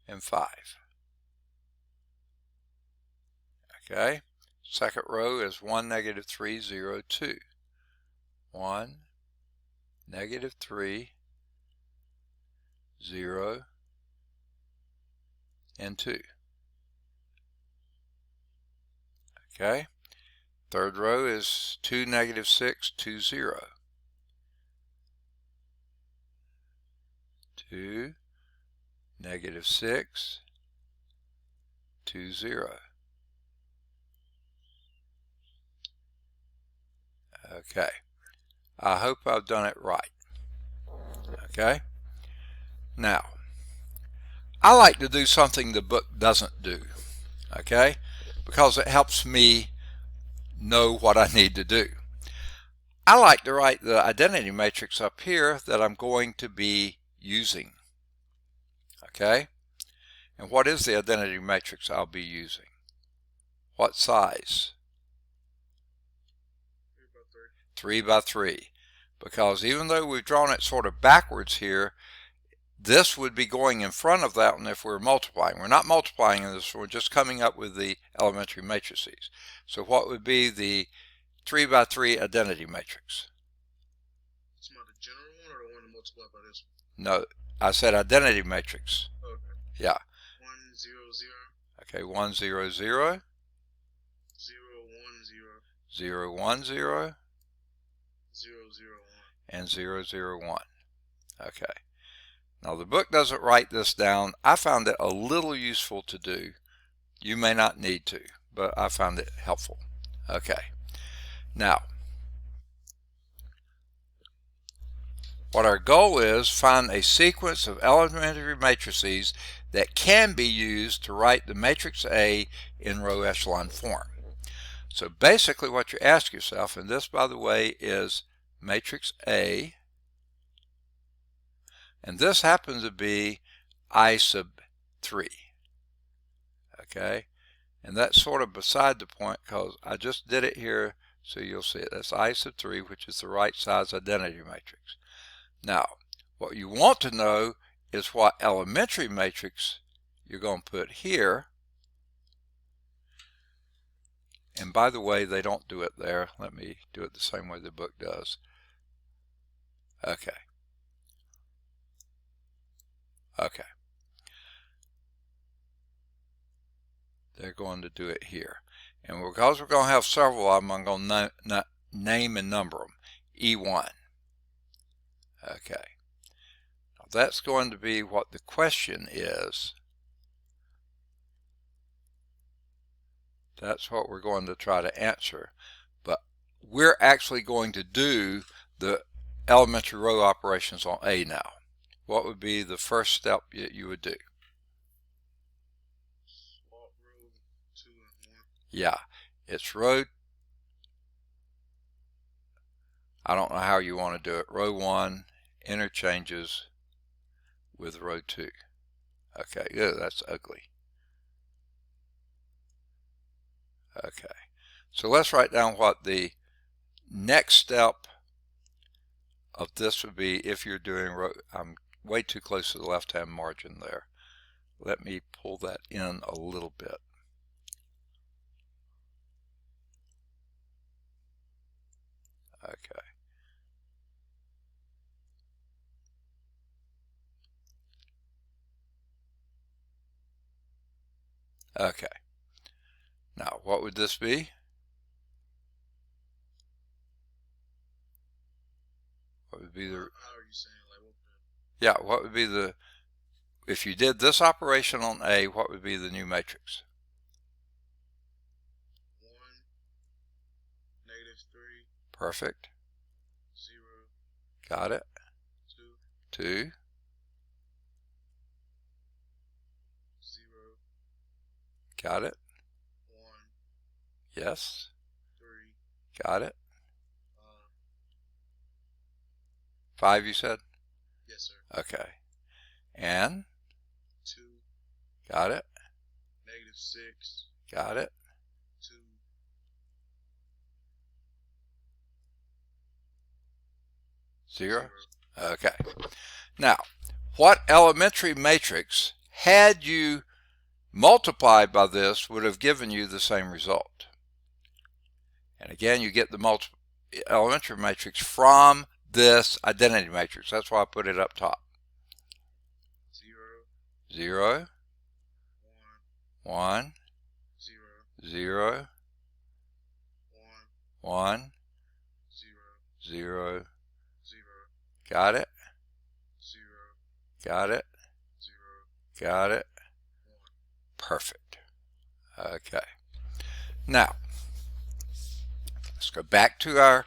Speaker 1: and 5. Okay, second row is 1, -3, 0, 2. 1, -3, 0, and 2. Okay, third row is 2, -6, 2, 0. 2, -6, 2, 0. Okay, I hope I've done it right. Okay, now I like to do something the book doesn't do, okay, because it helps me know what I need to do. I like to write the identity matrix up here that I'm going to be using. Okay, and what is the identity matrix I'll be using? What size? 3 by 3. Because even though we've drawn it sort of backwards here, this would be going in front of that one if we're multiplying. We're not multiplying in this, we're just coming up with the elementary matrices. So what would be the 3 by 3 identity matrix?
Speaker 3: It's about the general one or the one to multiply by this one?
Speaker 1: No, I said identity matrix.
Speaker 3: Okay.
Speaker 1: Yeah.
Speaker 3: 1, 0, 0.
Speaker 1: Okay, 1, 0, 0.
Speaker 3: 0, 1, 0.
Speaker 1: 0, 1, 0.
Speaker 3: 0, 0, 1.
Speaker 1: And 0, 0, 1. Okay. Now the book doesn't write this down. I found it a little useful to do. You may not need to, but I found it helpful. Okay. Now, what our goal is, find a sequence of elementary matrices that can be used to write the matrix A in row echelon form. So basically what you ask yourself, and this by the way is matrix A, and this happens to be I sub 3. Okay, and that's sort of beside the point because I just did it here so you'll see it. That's I sub 3, which is the right size identity matrix. Now, what you want to know is what elementary matrix you're going to put here. And by the way, they don't do it there. Let me do it the same way the book does. Okay. Okay. They're going to do it here. And because we're going to have several of them, I'm going to name and number them. E1. Okay. Now that's going to be what the question is. That's what we're going to try to answer. But we're actually going to do the elementary row operations on A now. What would be the first step that you would do?
Speaker 3: Swap row 2 and 1.
Speaker 1: Yeah, it's row, I don't know how you want to do it. Row 1 interchanges with row 2. Okay, good, that's ugly. Okay, so let's write down what the next step of this would be if you're doing row. I'm way too close to the left hand margin there. Let me pull that in a little bit. Okay. Okay. Now, what would this be? What would be the?
Speaker 3: How are you saying? Like, what
Speaker 1: Yeah, what would be the? If you did this operation on A, what would be the new matrix?
Speaker 3: 1, -3.
Speaker 1: Perfect.
Speaker 3: 0.
Speaker 1: Got it.
Speaker 3: 2.
Speaker 1: 2.
Speaker 3: 0.
Speaker 1: Got it.
Speaker 3: 1.
Speaker 1: Yes.
Speaker 3: 3.
Speaker 1: Got it. 5 you said?
Speaker 3: Yes, sir.
Speaker 1: Okay. And?
Speaker 3: 2.
Speaker 1: Got it.
Speaker 3: -6.
Speaker 1: Got it.
Speaker 3: 2.
Speaker 1: 0. Okay. Now, what elementary matrix, had you multiplied by this, would have given you the same result? And again, you get the elementary matrix from this identity matrix. That's why I put it up top. 0, 1, 0, 1, 0. Got it? Got it? Got it? Perfect. Okay. Now, let's go back to our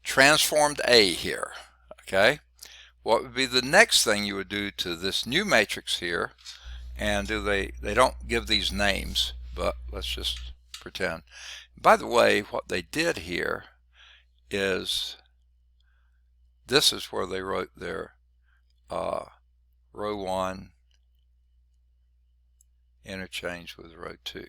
Speaker 1: transformed A here. Okay. What would be the next thing you would do to this new matrix here? And they don't give these names, but let's just pretend. By the way, what they did here is this is where they wrote their row 1 interchange with row 2.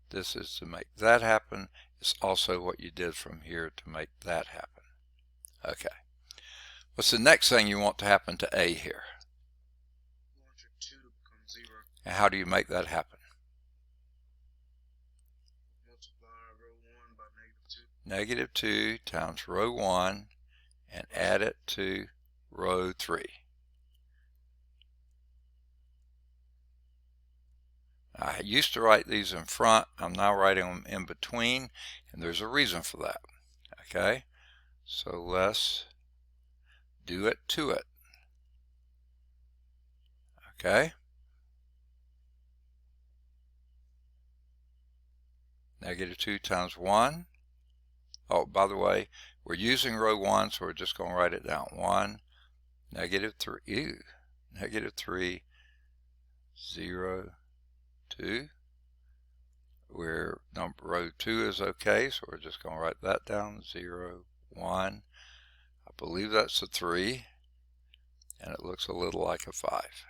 Speaker 1: This is to make that happen. It's also what you did from here to make that happen. Okay. What's the next thing you want to happen to A here?
Speaker 3: You want your 2 to become 0.
Speaker 1: And how do you make that happen?
Speaker 3: Multiply row 1 by
Speaker 1: -2 -2 times row 1 and add it to row 3. I used to write these in front. I'm now writing them in between, and there's a reason for that. Okay, so let's do it to it. Okay, -2 times 1. Oh, by the way, we're using row 1, so we're just going to write it down. 1, -3, ew, -3, 0, 2. Where row 2 is okay, so we're just going to write that down. 0, 1. I believe that's a 3, and it looks a little like a 5.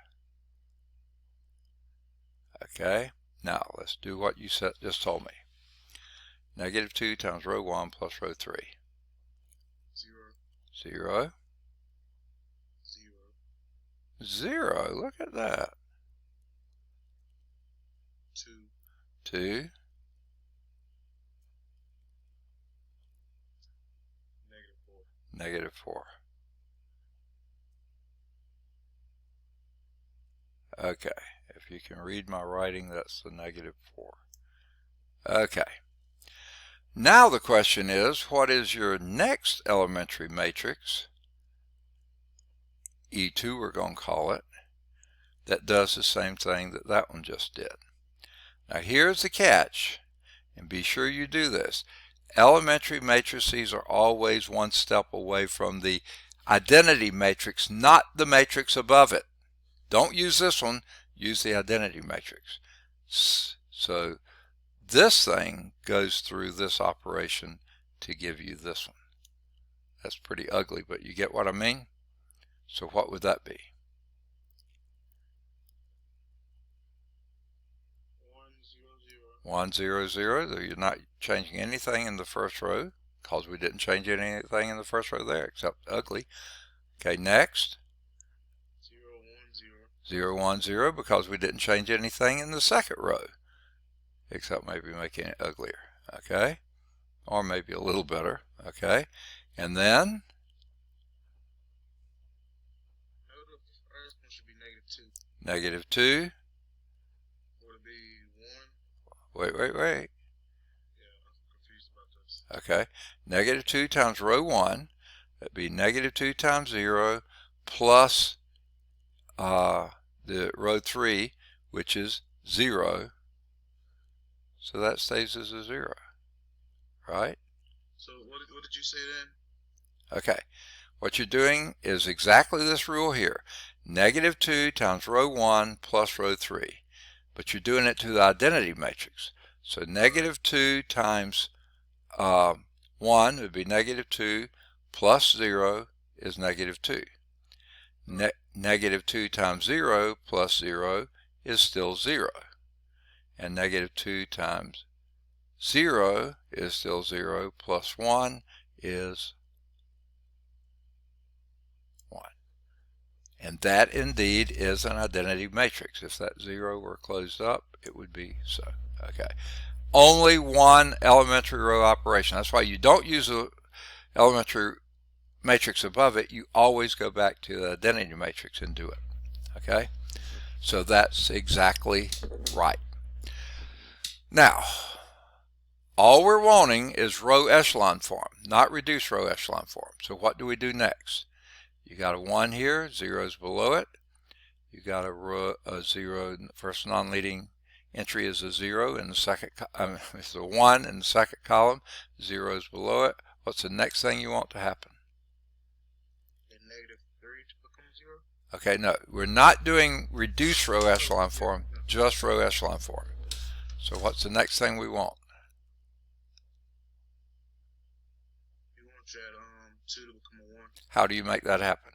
Speaker 1: Okay, now let's do what you just told me. -2 times row 1 plus row 3. 0. 0. Look at that. 2. -4. Okay, if you can read my writing, that's the -4. Okay. Now the question is, what is your next elementary matrix, E2 we're going to call it, that does the same thing that that one just did? Now here's the catch, and be sure you do this. Elementary matrices are always one step away from the identity matrix, not the matrix above it. Don't use this one, use the identity matrix. So this thing goes through this operation to give you this one. That's pretty ugly, but you get what I mean? So what would that be? 1, 0, 0. You're not changing anything in the first row, because we didn't change anything in the first row there except ugly. Okay, next. 0, 1, 0, because we didn't change anything in the second row except maybe making it uglier. Okay, or maybe a little better. Okay, and then -2. Wait.
Speaker 3: Yeah, I'm confused about this.
Speaker 1: Okay, -2 times row 1. That'd be -2 times 0 plus the row 3, which is 0. So that stays as a 0, right?
Speaker 3: So what did you say then?
Speaker 1: Okay, what you're doing is exactly this rule here. -2 times row 1 plus row 3. But you're doing it to the identity matrix. So -2 times 1 would be -2 plus 0 is -2. -2 times 0 plus 0 is still 0. And -2 times 0 is still 0 plus 1 is 1. And that indeed is an identity matrix. If that 0 were closed up, it would be so. Okay. Only one elementary row operation. That's why you don't use the elementary matrix above it. You always go back to the identity matrix and do it. Okay? So that's exactly right. Now, all we're wanting is row echelon form, not reduced row echelon form. So what do we do next? You got a 1 here, 0 is below it. You got a 0, first non-leading entry is a 0 in the second, it's a 1 in the second column, 0 is below it. What's the next thing you want to happen?
Speaker 3: The -3 to become 0?
Speaker 1: Okay, no, we're not doing reduced row echelon form, just row echelon form. So what's the next thing we want?
Speaker 3: You want that 2 to become a 1.
Speaker 1: How do you make that happen?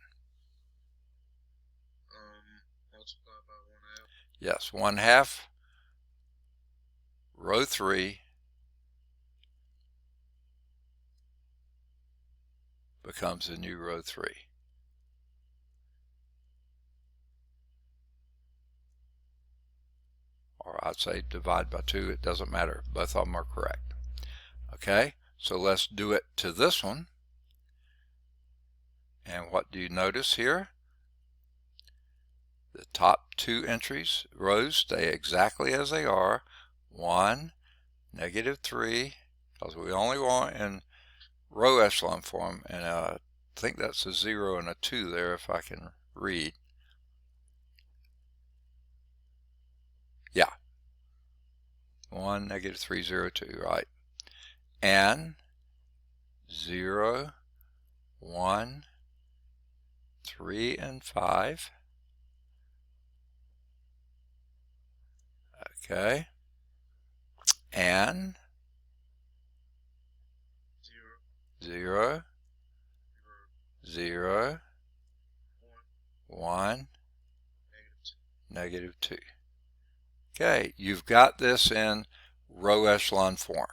Speaker 3: Multiply by 1/2.
Speaker 1: Yes, 1/2 row 3 becomes a new row 3. Or I'd say divide by 2, it doesn't matter. Both of them are correct. Okay, so let's do it to this one. And what do you notice here? The top two entries, rows, stay exactly as they are. 1, -3, because we only want in row echelon form, and I think that's a 0 and a 2 there if I can read. Yeah. 1, -3, 0, 2, right? And 0, 1, 3, and 5. Okay. And 0, 0, 1, -2. Okay, you've got this in row echelon form.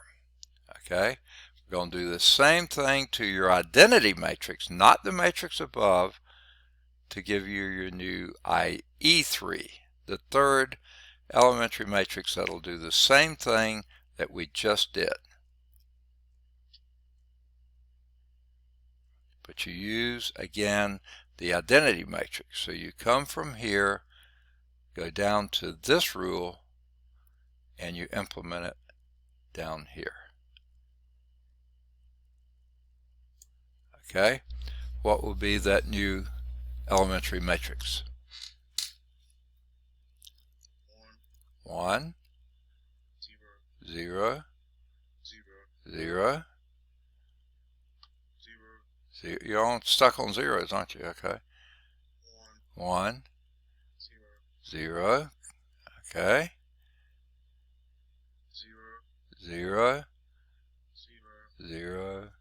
Speaker 1: Okay, we're going to do the same thing to your identity matrix, not the matrix above, to give you your new E3, the third elementary matrix that'll do the same thing that we just did. But you use, again, the identity matrix. So you come from here, go down to this rule, and you implement it down here. Okay, what will be that new elementary matrix? 1, 0, 0, 0. You're stuck on zeros, aren't you? Okay. 1, 0. Okay. 0, 0,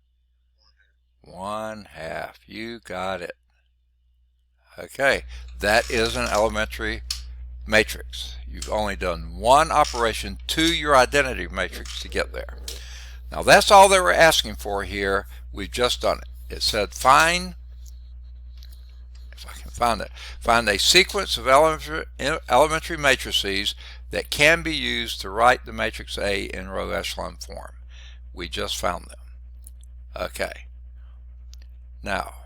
Speaker 1: 1/2. You got it. Okay, that is an elementary matrix. You've only done one operation to your identity matrix to get there. Now that's all they were asking for here. We've just done it. It said find, if I can find it, find a sequence of elementary matrices that can be used to write the matrix A in row echelon form. We just found them. Okay. Now,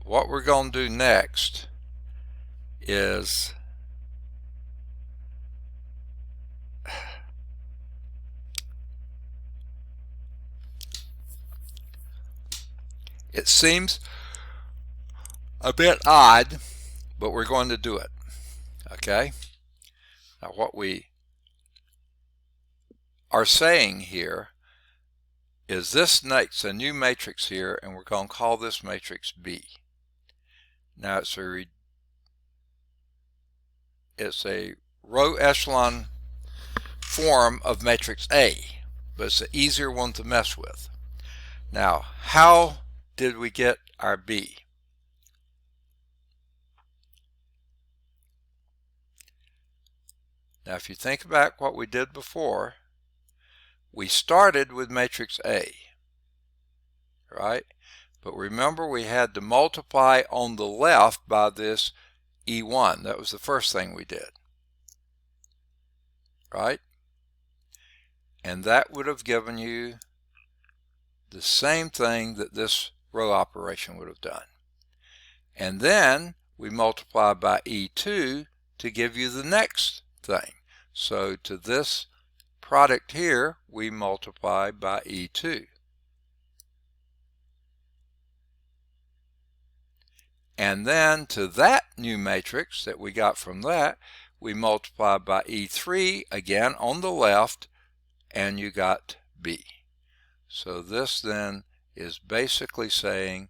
Speaker 1: what we're going to do next is it seems a bit odd, but we're going to do it. Okay? Now what we are saying here is this makes a new matrix here, and we're going to call this matrix B. Now it's a row echelon form of matrix A, but it's an easier one to mess with. Now, how did we get our B? Now, if you think about what we did before, we started with matrix A, right? But remember, we had to multiply on the left by this E1. That was the first thing we did, right? And that would have given you the same thing that this row operation would have done. And then we multiply by E2 to give you the next thing. So to this product here, we multiply by E2. And then to that new matrix that we got from that, we multiply by E3 again on the left, and you got B. So this then is basically saying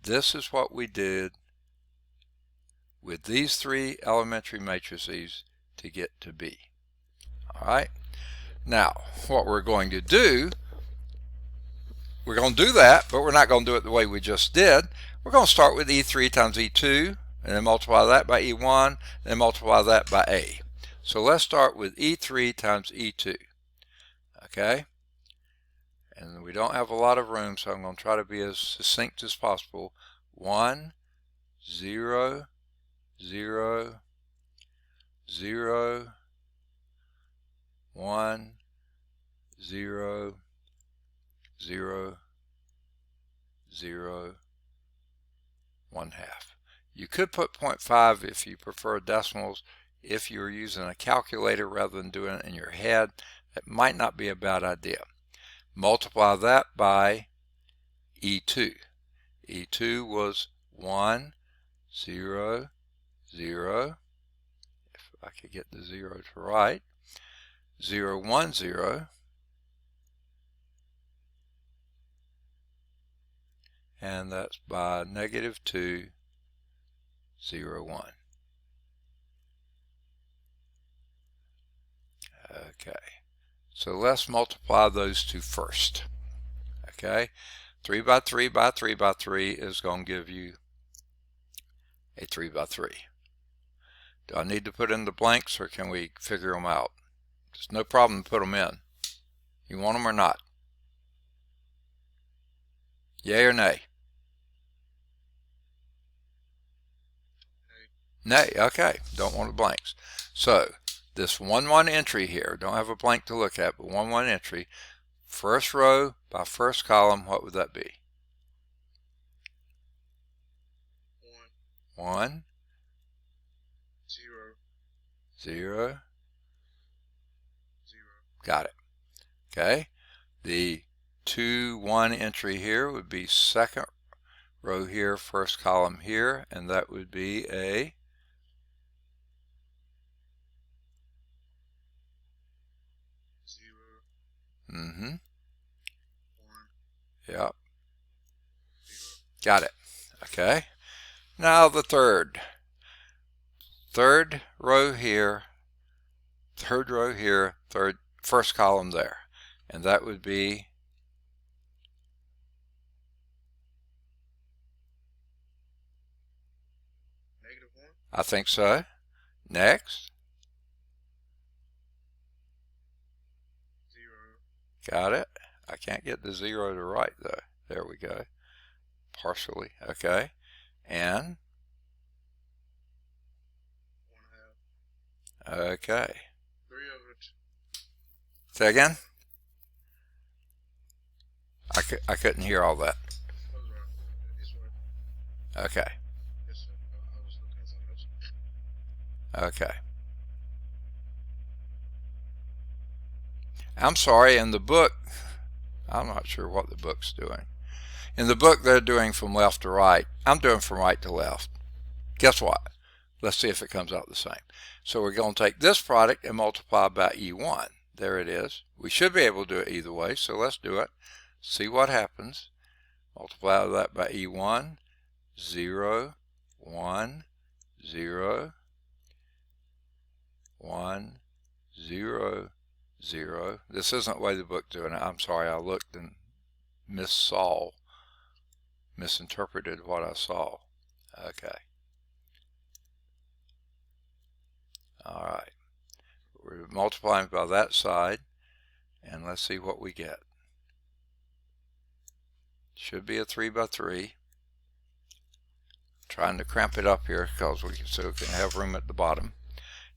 Speaker 1: this is what we did with these three elementary matrices to get to B. All right. Now, what we're going to do, we're going to do that, but we're not going to do it the way we just did. We're going to start with E3 times E2, and then multiply that by E1, and then multiply that by A. So let's start with E3 times E2. Okay? And we don't have a lot of room, so I'm going to try to be as succinct as possible. 1, 0, 0, 0, 1, 0, 0, 0, 1/2. You could put 0.5 if you prefer decimals. If you're using a calculator rather than doing it in your head, that might not be a bad idea. Multiply that by E2. E2 was 1, 0, 0. If I could get the zeros right. 0, 1, 0. And that's by -2, 0, 1. Okay, so let's multiply those two first. Okay, 3 by 3 by 3 by 3 is going to give you a 3 by 3. Do I need to put in the blanks, or can we figure them out? There's no problem to put them in. You want them or not? Yay or nay? Nay, okay, don't want the blanks. So this 1, 1 entry here, don't have a blank to look at, but 1, 1 entry, first row by first column, what would that be? 1,
Speaker 3: 0,
Speaker 1: 0,
Speaker 3: 0.
Speaker 1: got it. Okay, the 2, 1 entry here would be second row here, first column here, and that would be a
Speaker 3: 0,
Speaker 1: 1.
Speaker 3: 1,
Speaker 1: Yep,
Speaker 3: 0.
Speaker 1: got it. Okay, now the third row here, third row here, first column there, and that would be
Speaker 3: -1.
Speaker 1: I think so. Next,
Speaker 3: 0,
Speaker 1: got it. I can't get the 0 to right though. There we go. Partially. Okay, and
Speaker 3: 1/2.
Speaker 1: okay.
Speaker 3: 3 over 2.
Speaker 1: Say again. I couldn't hear all that.
Speaker 3: That was right. It's right.
Speaker 1: Okay.
Speaker 3: Yes, sir. I was looking at something else.
Speaker 1: Okay. I'm sorry, in the book, I'm not sure what the book's doing. In the book, they're doing from left to right. I'm doing from right to left. Guess what? Let's see if it comes out the same. So we're going to take this product and multiply by E1. There it is. We should be able to do it either way, so let's do it. See what happens. Multiply that by E1. 0, 1, 0, 1, 0, 0. This isn't the way the book's doing it. I'm sorry, I looked and misinterpreted what I saw. Okay. All right. We're multiplying by that side, and let's see what we get. Should be a 3 by 3. Trying to cramp it up here because so we can have room at the bottom.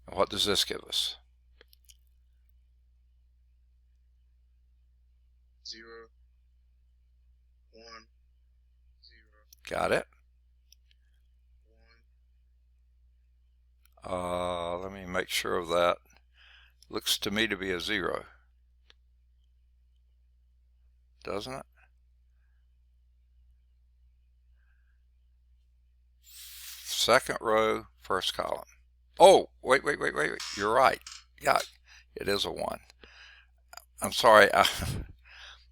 Speaker 1: And what does this give us?
Speaker 3: 0, 1, 0.
Speaker 1: Got it.
Speaker 3: 1.
Speaker 1: Let me make sure of that. Looks to me to be a 0. Doesn't it? Second row, first column. Oh, wait. You're right. Yeah, it is a 1. I'm sorry.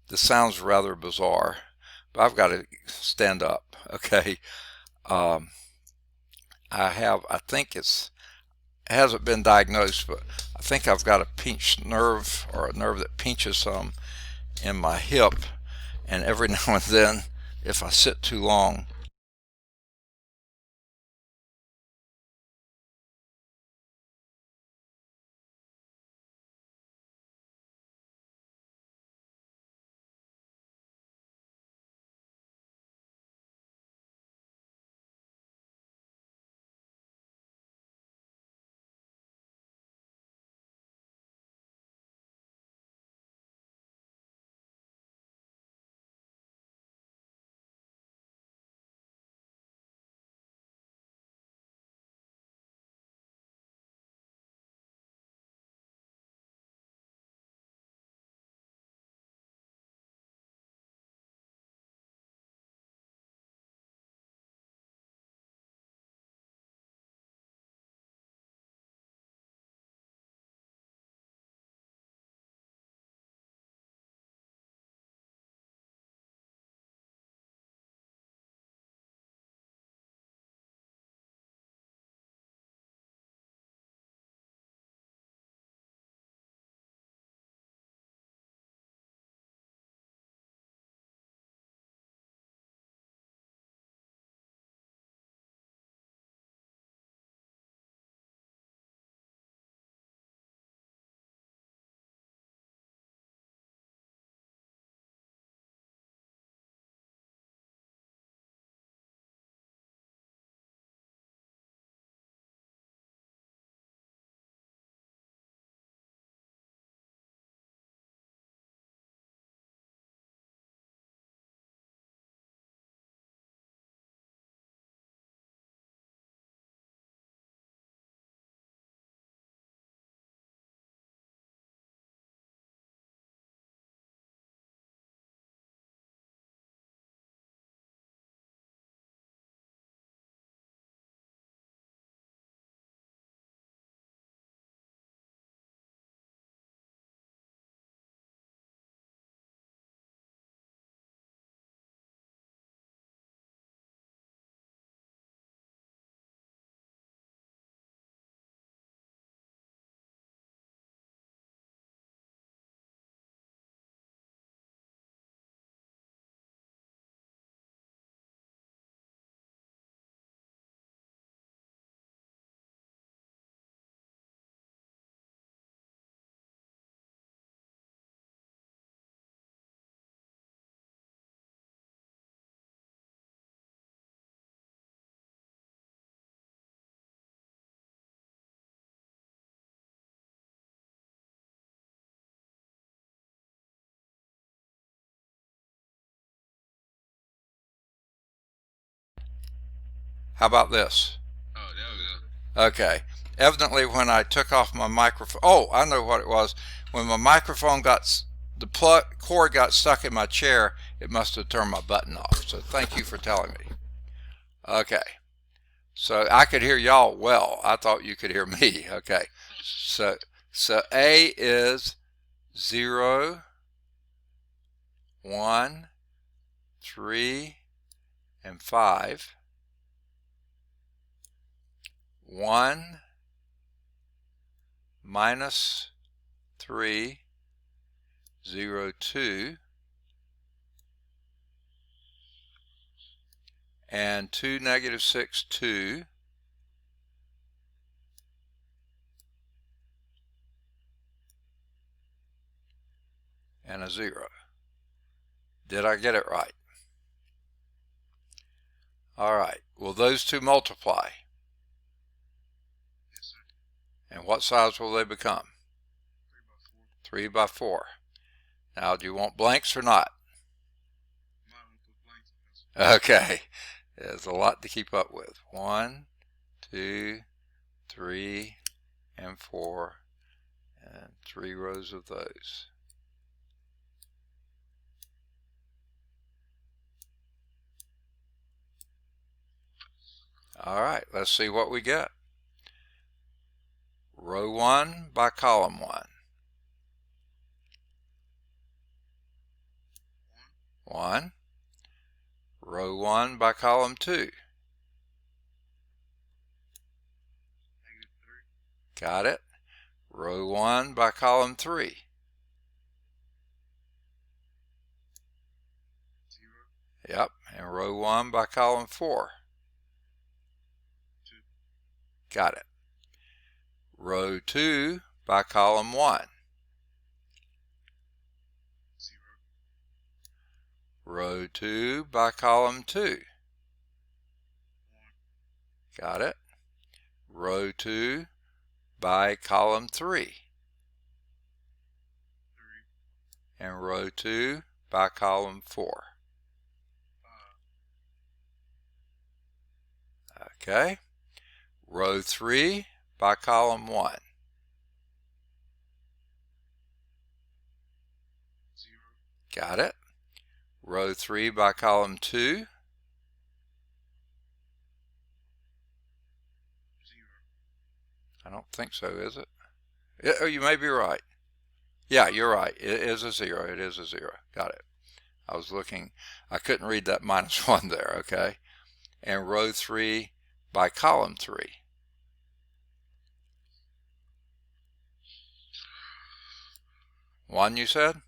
Speaker 1: This sounds rather bizarre, but I've got to stand up. Okay. I think it hasn't been diagnosed, but I think I've got a pinched nerve, or a nerve that pinches some in my hip, and every now and then, if I sit too long, How about this?
Speaker 3: Oh, there we go.
Speaker 1: Okay. Evidently, when I took off my microphone, oh, I know what it was. When my microphone the cord got stuck in my chair, it must have turned my button off. So thank you for telling me. Okay. So I could hear y'all well. I thought you could hear me. Okay. So A is 0, 1, 3, and 5. 1 minus 3, 0, 2, and 2, negative 6, 2, and a 0. Did I get it right? All right. Will those two multiply?
Speaker 3: Yes, sir.
Speaker 1: And what size will they become?
Speaker 3: 3 by 4.
Speaker 1: 3 by 4. Now, do you want blanks or not?
Speaker 3: Might want to put blanks in this.
Speaker 1: Okay. There's a lot to keep up with. 1, 2, 3, and 4, and 3 rows of those. All right, let's see what we get. Row 1 by column 1. 1. Row 1 by column 2.
Speaker 3: -3.
Speaker 1: Got it. Row 1 by column 3.
Speaker 3: 0.
Speaker 1: Yep, and row 1 by column 4.
Speaker 3: 2.
Speaker 1: Got it. Row 2 by column 1.
Speaker 3: 0.
Speaker 1: Row 2 by column 2.
Speaker 3: 1.
Speaker 1: Got it. Row 2 by column 3.
Speaker 3: 3.
Speaker 1: And row 2 by column 4.
Speaker 3: 5.
Speaker 1: Okay. Row 3 by column 1.
Speaker 3: 0.
Speaker 1: Got it. Row 3 by column 2.
Speaker 3: 0.
Speaker 1: I don't think so, is it? Oh, you may be right. Yeah, you're right. It is a 0. It is a 0. Got it. I was looking. I couldn't read that -1 there. Okay. And row 3 by column 3. 1, you said?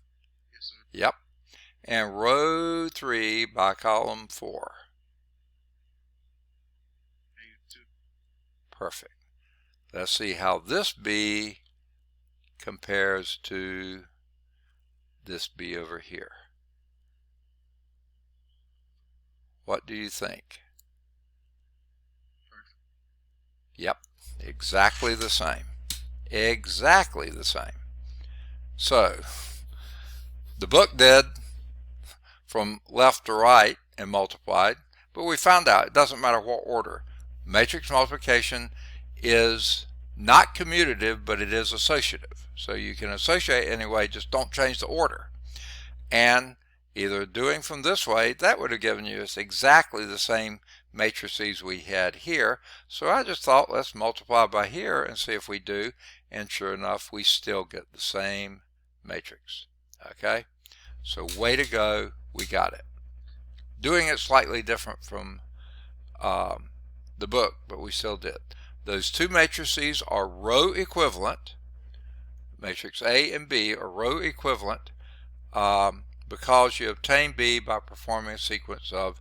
Speaker 3: Yes, sir.
Speaker 1: Yep. And row 3 by column 4.
Speaker 3: -2.
Speaker 1: Perfect. Let's see how this B compares to this B over here. What do you think?
Speaker 3: Perfect.
Speaker 1: Yep, exactly the same. Exactly the same. So, the book did from left to right and multiplied, but we found out it doesn't matter what order. Matrix multiplication is not commutative, but it is associative. So you can associate anyway, just don't change the order. And either doing from this way, that would have given you us exactly the same matrices we had here. So I just thought, let's multiply by here and see if we do. And sure enough, we still get the same matrix. Okay? So way to go, we got it. Doing it slightly different from the book, but we still did. Those two matrices are row equivalent. Matrix A and B are row equivalent because you obtain B by performing a sequence of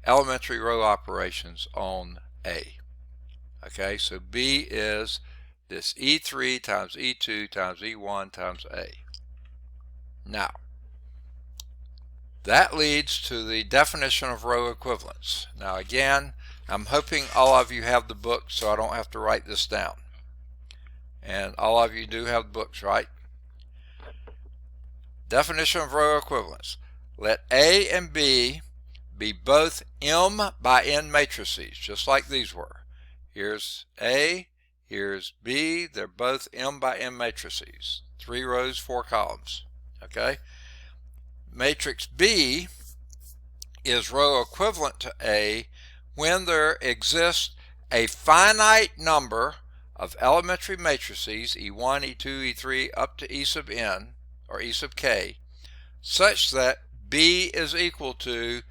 Speaker 1: elementary row operations on A. Okay, so B is this E3 times E2 times E1 times A. Now, that leads to the definition of row equivalence. Now again, I'm hoping all of you have the book so I don't have to write this down. And all of you do have books, right? Definition of row equivalence. Let A and B be both M by N matrices, just like these were. Here's A, here's B, they're both M by N matrices. 3 rows, 4 columns. Okay? Matrix B is row equivalent to A when there exists a finite number of elementary matrices, E1, E2, E3, up to E sub n, or E sub k, such that B is equal to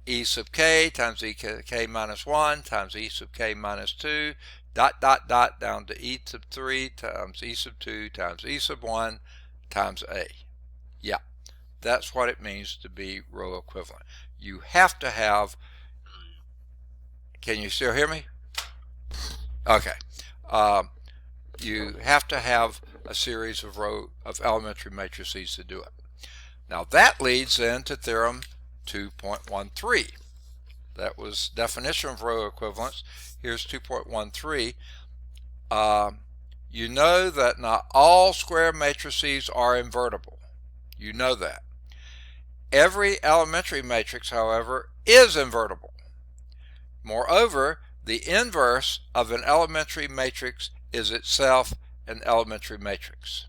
Speaker 1: E sub k times E sub k minus 1 times E sub k minus 2, dot, dot, dot, down to E sub 3 times E sub 2 times E sub 1 times A. Yeah, that's what it means to be row equivalent. You have to have, can you still hear me? Okay. You have to have a series of elementary matrices to do it. Now that leads into theorem 2.13. That was definition of row equivalence. Here's 2.13. You know that not all square matrices are invertible. You know that. Every elementary matrix, however, is invertible. Moreover, the inverse of an elementary matrix is itself an elementary matrix.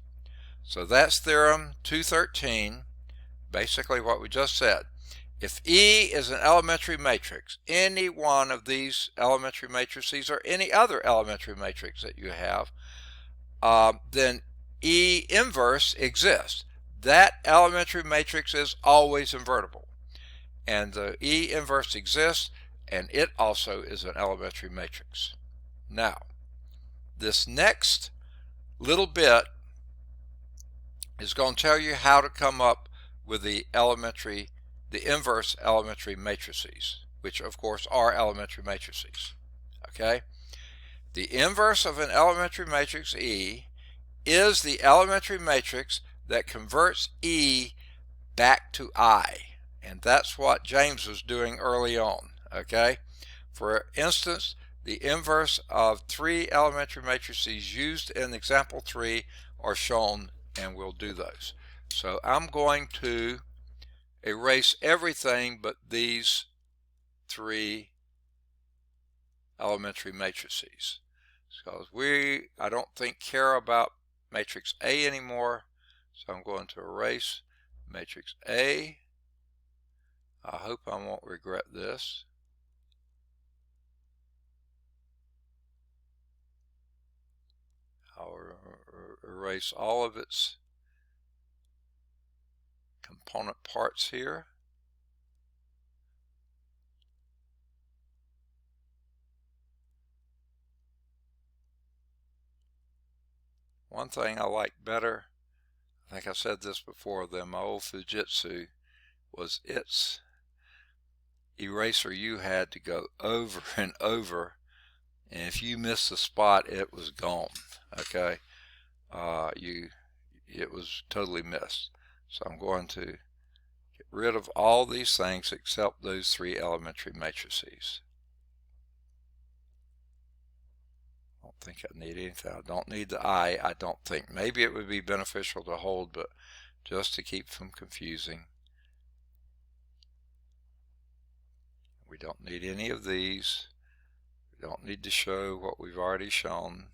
Speaker 1: So that's theorem 213, basically what we just said. If E is an elementary matrix, any one of these elementary matrices or any other elementary matrix that you have, then E inverse exists. That elementary matrix is always invertible. And the E inverse exists, and it also is an elementary matrix. Now, this next little bit is going to tell you how to come up with the inverse elementary matrices, which of course are elementary matrices. Okay? The inverse of an elementary matrix E is the elementary matrix that converts E back to I. And that's what James was doing early on. Okay? For instance, the inverse of 3 elementary matrices used in example 3 are shown, and we'll do those. So I'm going to erase everything but these 3 elementary matrices, because I don't think care about matrix A anymore. So I'm going to erase matrix A. I hope I won't regret this. I'll erase all of its component parts here. One thing I like better, I think I said this before, than my old Fujitsu was its eraser. You had to go over and over, and if you missed the spot, it was gone. Okay, it was totally missed. So I'm going to get rid of all these things except those 3 elementary matrices. I don't think I need anything. I don't need the I don't think. Maybe it would be beneficial to hold, but just to keep from confusing. We don't need any of these. We don't need to show what we've already shown.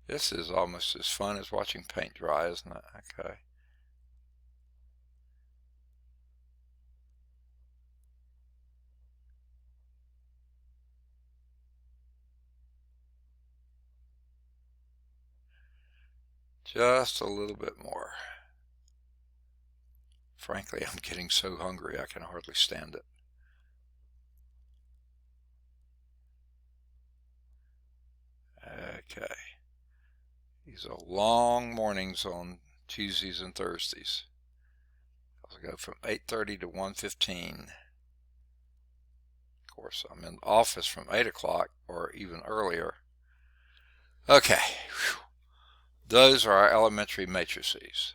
Speaker 1: This is almost as fun as watching paint dry, isn't it? Okay. Just a little bit more. Frankly, I'm getting so hungry I can hardly stand it. Okay. These are long mornings on Tuesdays and Thursdays. I'll go from 8:30 to 1:15. Of course, I'm in the office from 8 o'clock or even earlier. Okay. Whew. Those are our elementary matrices.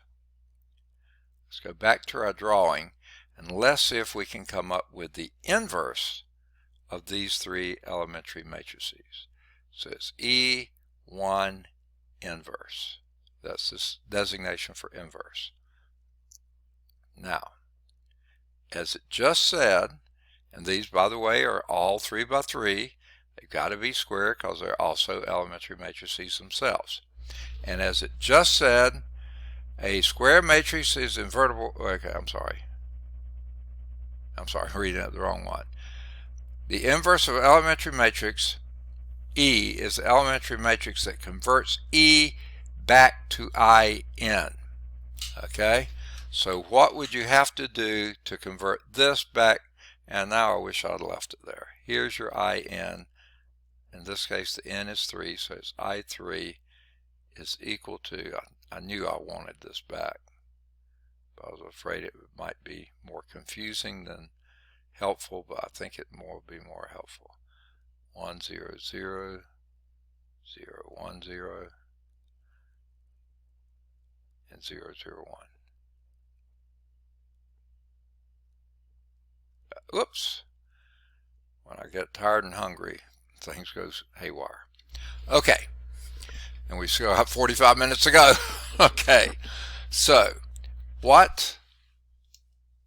Speaker 1: Let's go back to our drawing and let's see if we can come up with the inverse of these 3 elementary matrices. So it's E1 inverse. That's this designation for inverse. Now, as it just said, and these, by the way, are all 3 by 3. They've got to be square because they're also elementary matrices themselves. And as it just said, a square matrix is invertible. Okay, I'm sorry, I'm reading it the wrong one. The inverse of elementary matrix, E, is the elementary matrix that converts E back to IN. Okay, so what would you have to do to convert this back? And now I wish I'd left it there. Here's your IN. In this case, the N is 3, so it's I3 is equal to, I knew I wanted this back, but I was afraid it might be more confusing than helpful, but I think it will be more helpful. 1 0 0 0 1 0 and 0 0 1. Oops. When I get tired and hungry, things goes haywire. Okay. And we still have 45 minutes to go. Okay. So, what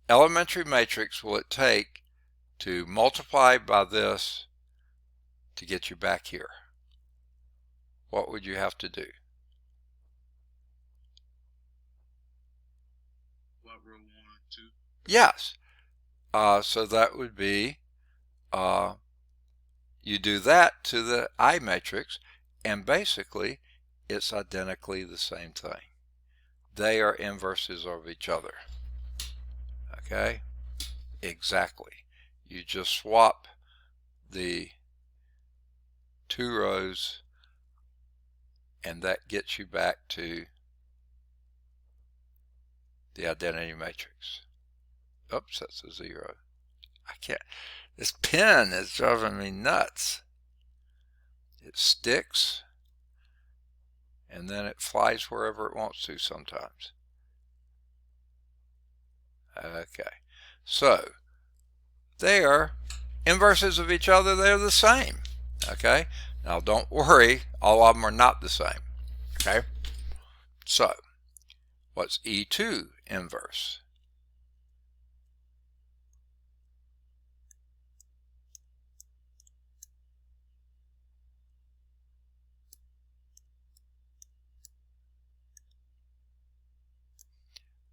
Speaker 1: elementary matrix will it take to multiply by this to get you back here? What would you have to do?
Speaker 3: What, row 1 and 2?
Speaker 1: Yes. So that would be, you do that to the I matrix, and basically it's identically the same thing. They are inverses of each other. Okay? Exactly. You just swap the 2 rows, and that gets you back to the identity matrix. Oops, that's a 0. I can't. This pen is driving me nuts. It sticks, and then it flies wherever it wants to sometimes. Okay, so they are inverses of each other. They're the same. Okay, now don't worry, all of them are not the same. Okay, so what's E2 inverse?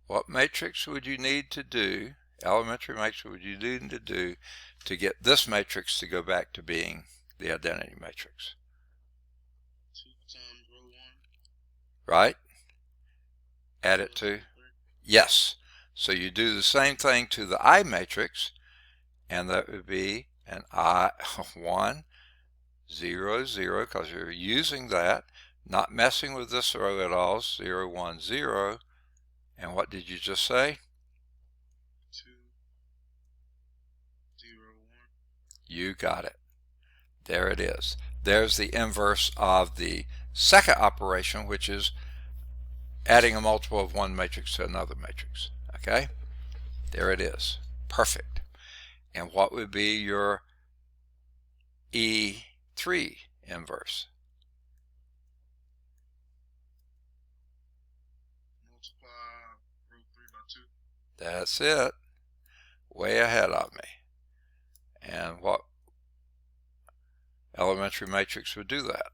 Speaker 1: What matrix would you need to do, elementary matrix would you need to do to get this matrix to go back to being the identity matrix?
Speaker 3: 2 times row 1.
Speaker 1: Right? Add it to? Yes. So you do the same thing to the I matrix, and that would be an I 1 0 0, because you're using that, not messing with this row at all. 0 1 0. And what did you just say?
Speaker 3: 2 0 1.
Speaker 1: You got it. There it is. There's the inverse of the second operation, which is adding a multiple of one matrix to another matrix. Okay? There it is. Perfect. And what would be your E3 inverse?
Speaker 3: Multiply row 3 by 2.
Speaker 1: That's it. Way ahead of me. And what elementary matrix would do that?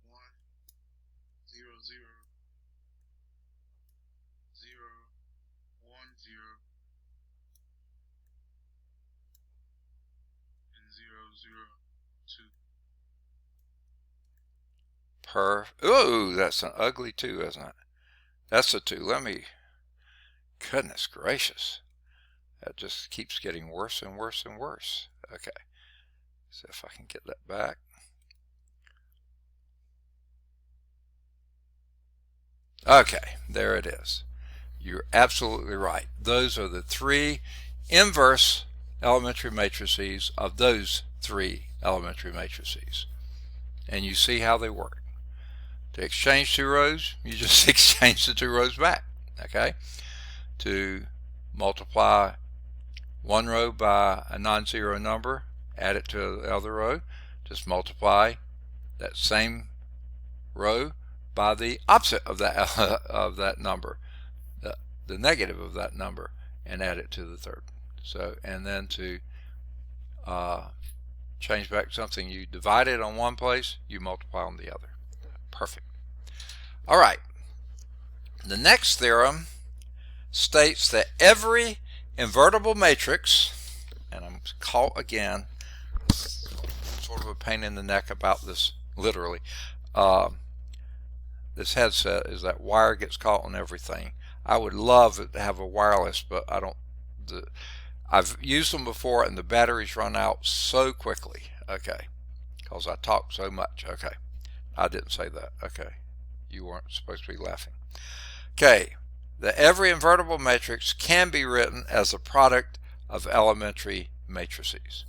Speaker 3: 1 0 0 0 1 0 and 0 0 2.
Speaker 1: Ooh, that's an ugly 2, isn't it? That's a 2. Let me, goodness gracious. That just keeps getting worse and worse and worse. Okay. So if I can get that back. Okay, there it is. You're absolutely right. Those are the 3 inverse elementary matrices of those 3 elementary matrices. And you see how they work. To exchange 2 rows, you just exchange the 2 rows back. Okay? To multiply one row by a non-zero number, add it to the other row, just multiply that same row by the opposite of that of that number, the negative of that number, and add it to the third. So, and then to change back to something you divided on one place, you multiply on the other. Perfect. All right. The next theorem states that every invertible matrix, and I'm caught again, sort of a pain in the neck about this literally. This headset is that wire gets caught on everything. I would love it to have a wireless, but I don't. I've used them before and the batteries run out so quickly. Okay, because I talk so much. Okay, I didn't say that. Okay, you weren't supposed to be laughing. Okay, that every invertible matrix can be written as a product of elementary matrices.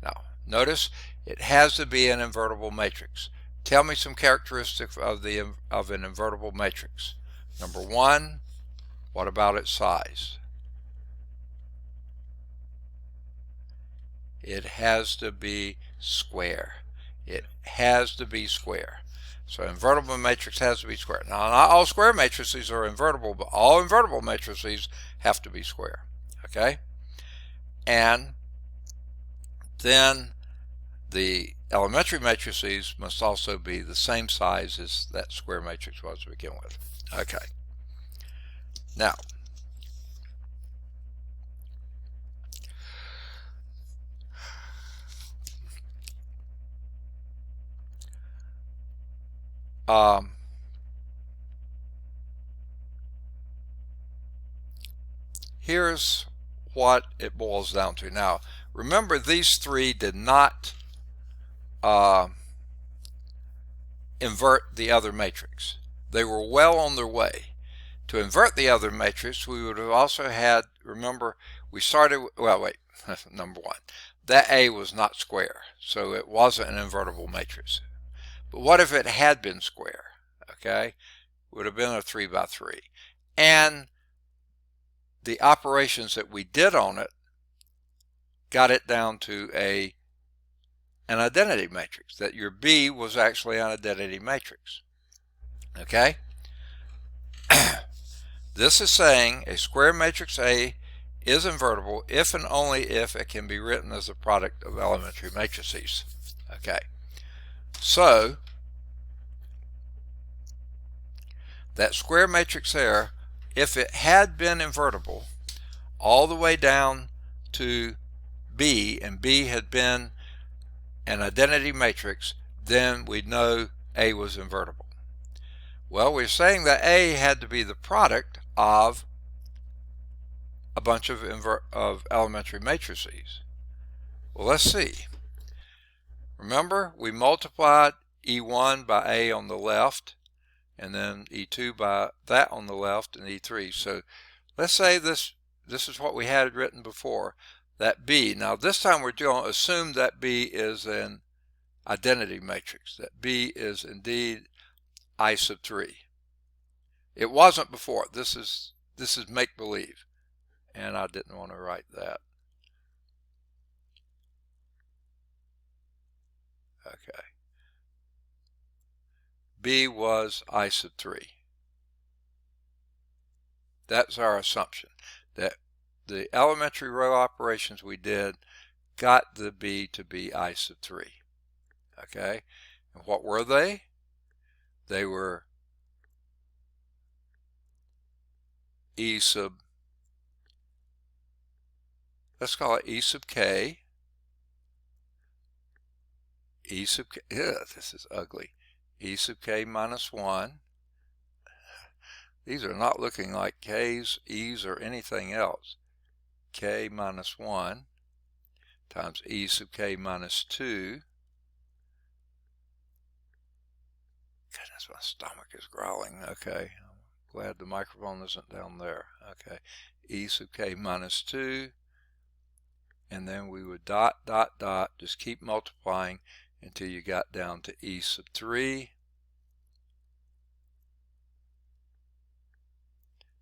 Speaker 1: Now, notice it has to be an invertible matrix. Tell me some characteristics of an invertible matrix. Number one, what about its size? It has to be square. It has to be square. So invertible matrix has to be square. Now, not all square matrices are invertible, but all invertible matrices have to be square. Okay? And then the elementary matrices must also be the same size as that square matrix was to begin with. Okay. Now, here's what it boils down to. Now, remember these three did not invert the other matrix. They were well on their way. To invert the other matrix, we would have also had, remember, we started, well, wait, number one, that A was not square, so it wasn't an invertible matrix. But what if it had been square? Okay, it would have been a 3 by 3. And the operations that we did on it got it down to an identity matrix, that your B was actually an identity matrix. Okay? This is saying a square matrix A is invertible if and only if it can be written as a product of elementary matrices. Okay. So, that square matrix there, if it had been invertible all the way down to B, and B had been an identity matrix, then we'd know A was invertible. Well, we're saying that A had to be the product of a bunch of elementary matrices. Well, let's see. Remember, we multiplied E1 by A on the left, and then E2 by that on the left, and E3. So let's say this is what we had written before, that B. Now this time we're going to assume that B is an identity matrix, that B is indeed I sub 3. It wasn't before. This is make-believe, and I didn't want to write that. Okay. B was I sub 3. That's our assumption, that the elementary row operations we did got the B to be I sub 3. Okay, and what were they? They were E sub, let's call it E sub K, E sub K, this is ugly, E sub K minus 1. These are not looking like K's, E's, or anything else. K minus 1 times E sub K minus 2. Goodness, my stomach is growling. Okay, I'm glad the microphone isn't down there. Okay, E sub K minus 2. And then we would dot, dot, dot, just keep multiplying until you got down to E sub 3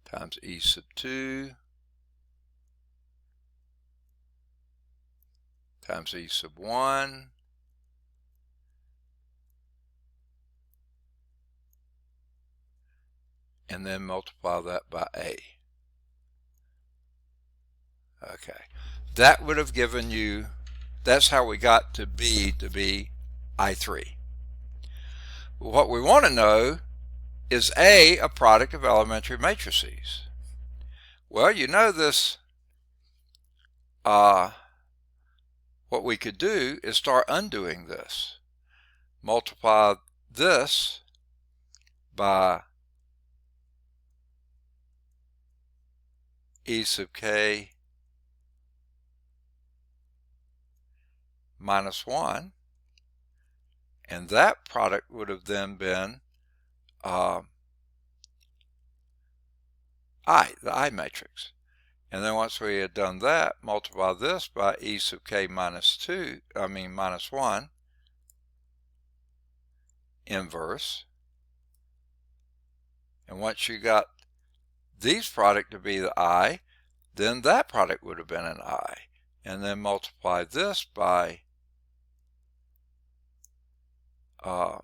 Speaker 1: times E sub 2 times E sub 1 and then multiply that by A. Okay, that would have given you, that's how we got to B to be I3. What we want to know is A a product of elementary matrices? Well, you know this, what we could do is start undoing this. Multiply this by E sub k minus 1, and that product would have then been the I matrix. And then once we had done that, multiply this by E sub k minus 1 inverse. And once you got these product to be the I, then that product would have been an I. And then multiply this by and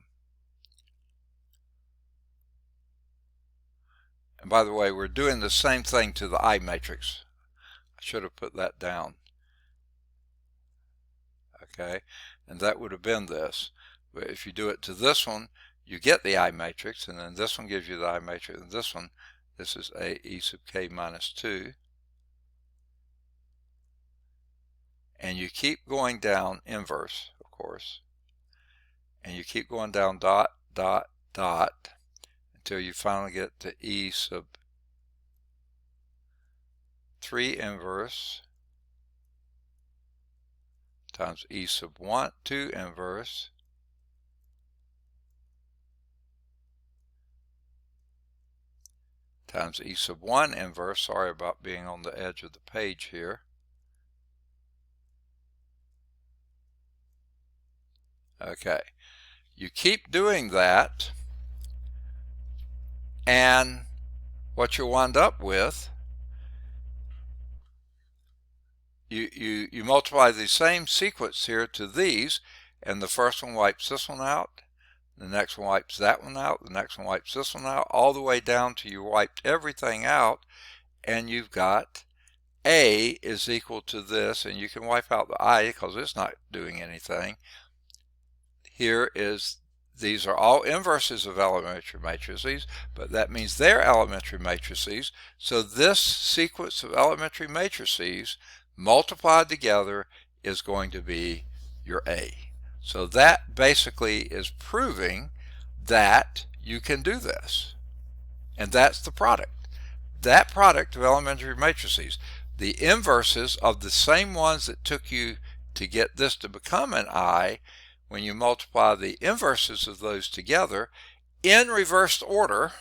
Speaker 1: by the way, we're doing the same thing to the I matrix. I should have put that down. Okay, and that would have been this. But if you do it to this one, you get the I matrix, and then this one gives you the I matrix, and this one, this is A E sub k minus 2. And you keep going down inverse, of course. And you keep going down dot, dot, dot, until you finally get to E sub 3 inverse times E sub 2 inverse times E sub 1 inverse. Sorry about being on the edge of the page here. Okay, you keep doing that, and what you'll wind up with, you multiply the same sequence here to these, and the first one wipes this one out, the next one wipes that one out, the next one wipes this one out, all the way down till you wiped everything out, and you've got A is equal to this, and you can wipe out the I because it's not doing anything. Here is, these are all inverses of elementary matrices, but that means they're elementary matrices. So this sequence of elementary matrices multiplied together is going to be your A. So that basically is proving that you can do this. And that's the product. That product of elementary matrices, the inverses of the same ones that took you to get this to become an I, when you multiply the inverses of those together in reversed order,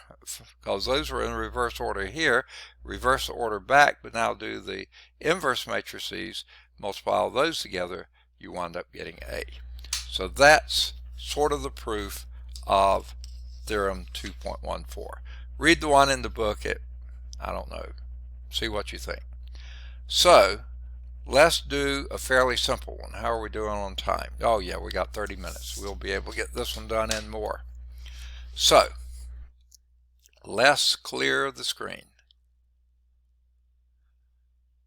Speaker 1: because those were in reverse order here, reverse the order back, but now do the inverse matrices, multiply all those together, you wind up getting A. So that's sort of the proof of theorem 2.14. Read the one in the book, I don't know, see what you think. So let's do a fairly simple one. How are we doing on time? Oh yeah, we got 30 minutes. We'll be able to get this one done and more. So let's clear the screen.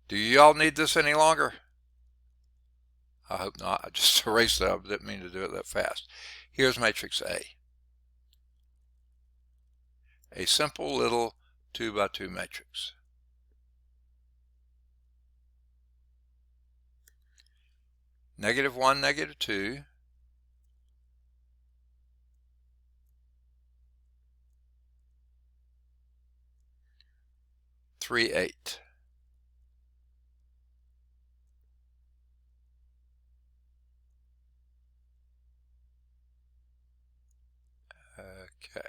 Speaker 1: Do y'all need this any longer? I hope not. I just erased that. I didn't mean to do it that fast. Here's matrix A. A simple little 2 by 2 matrix. -1, -2, 3, 8. Okay.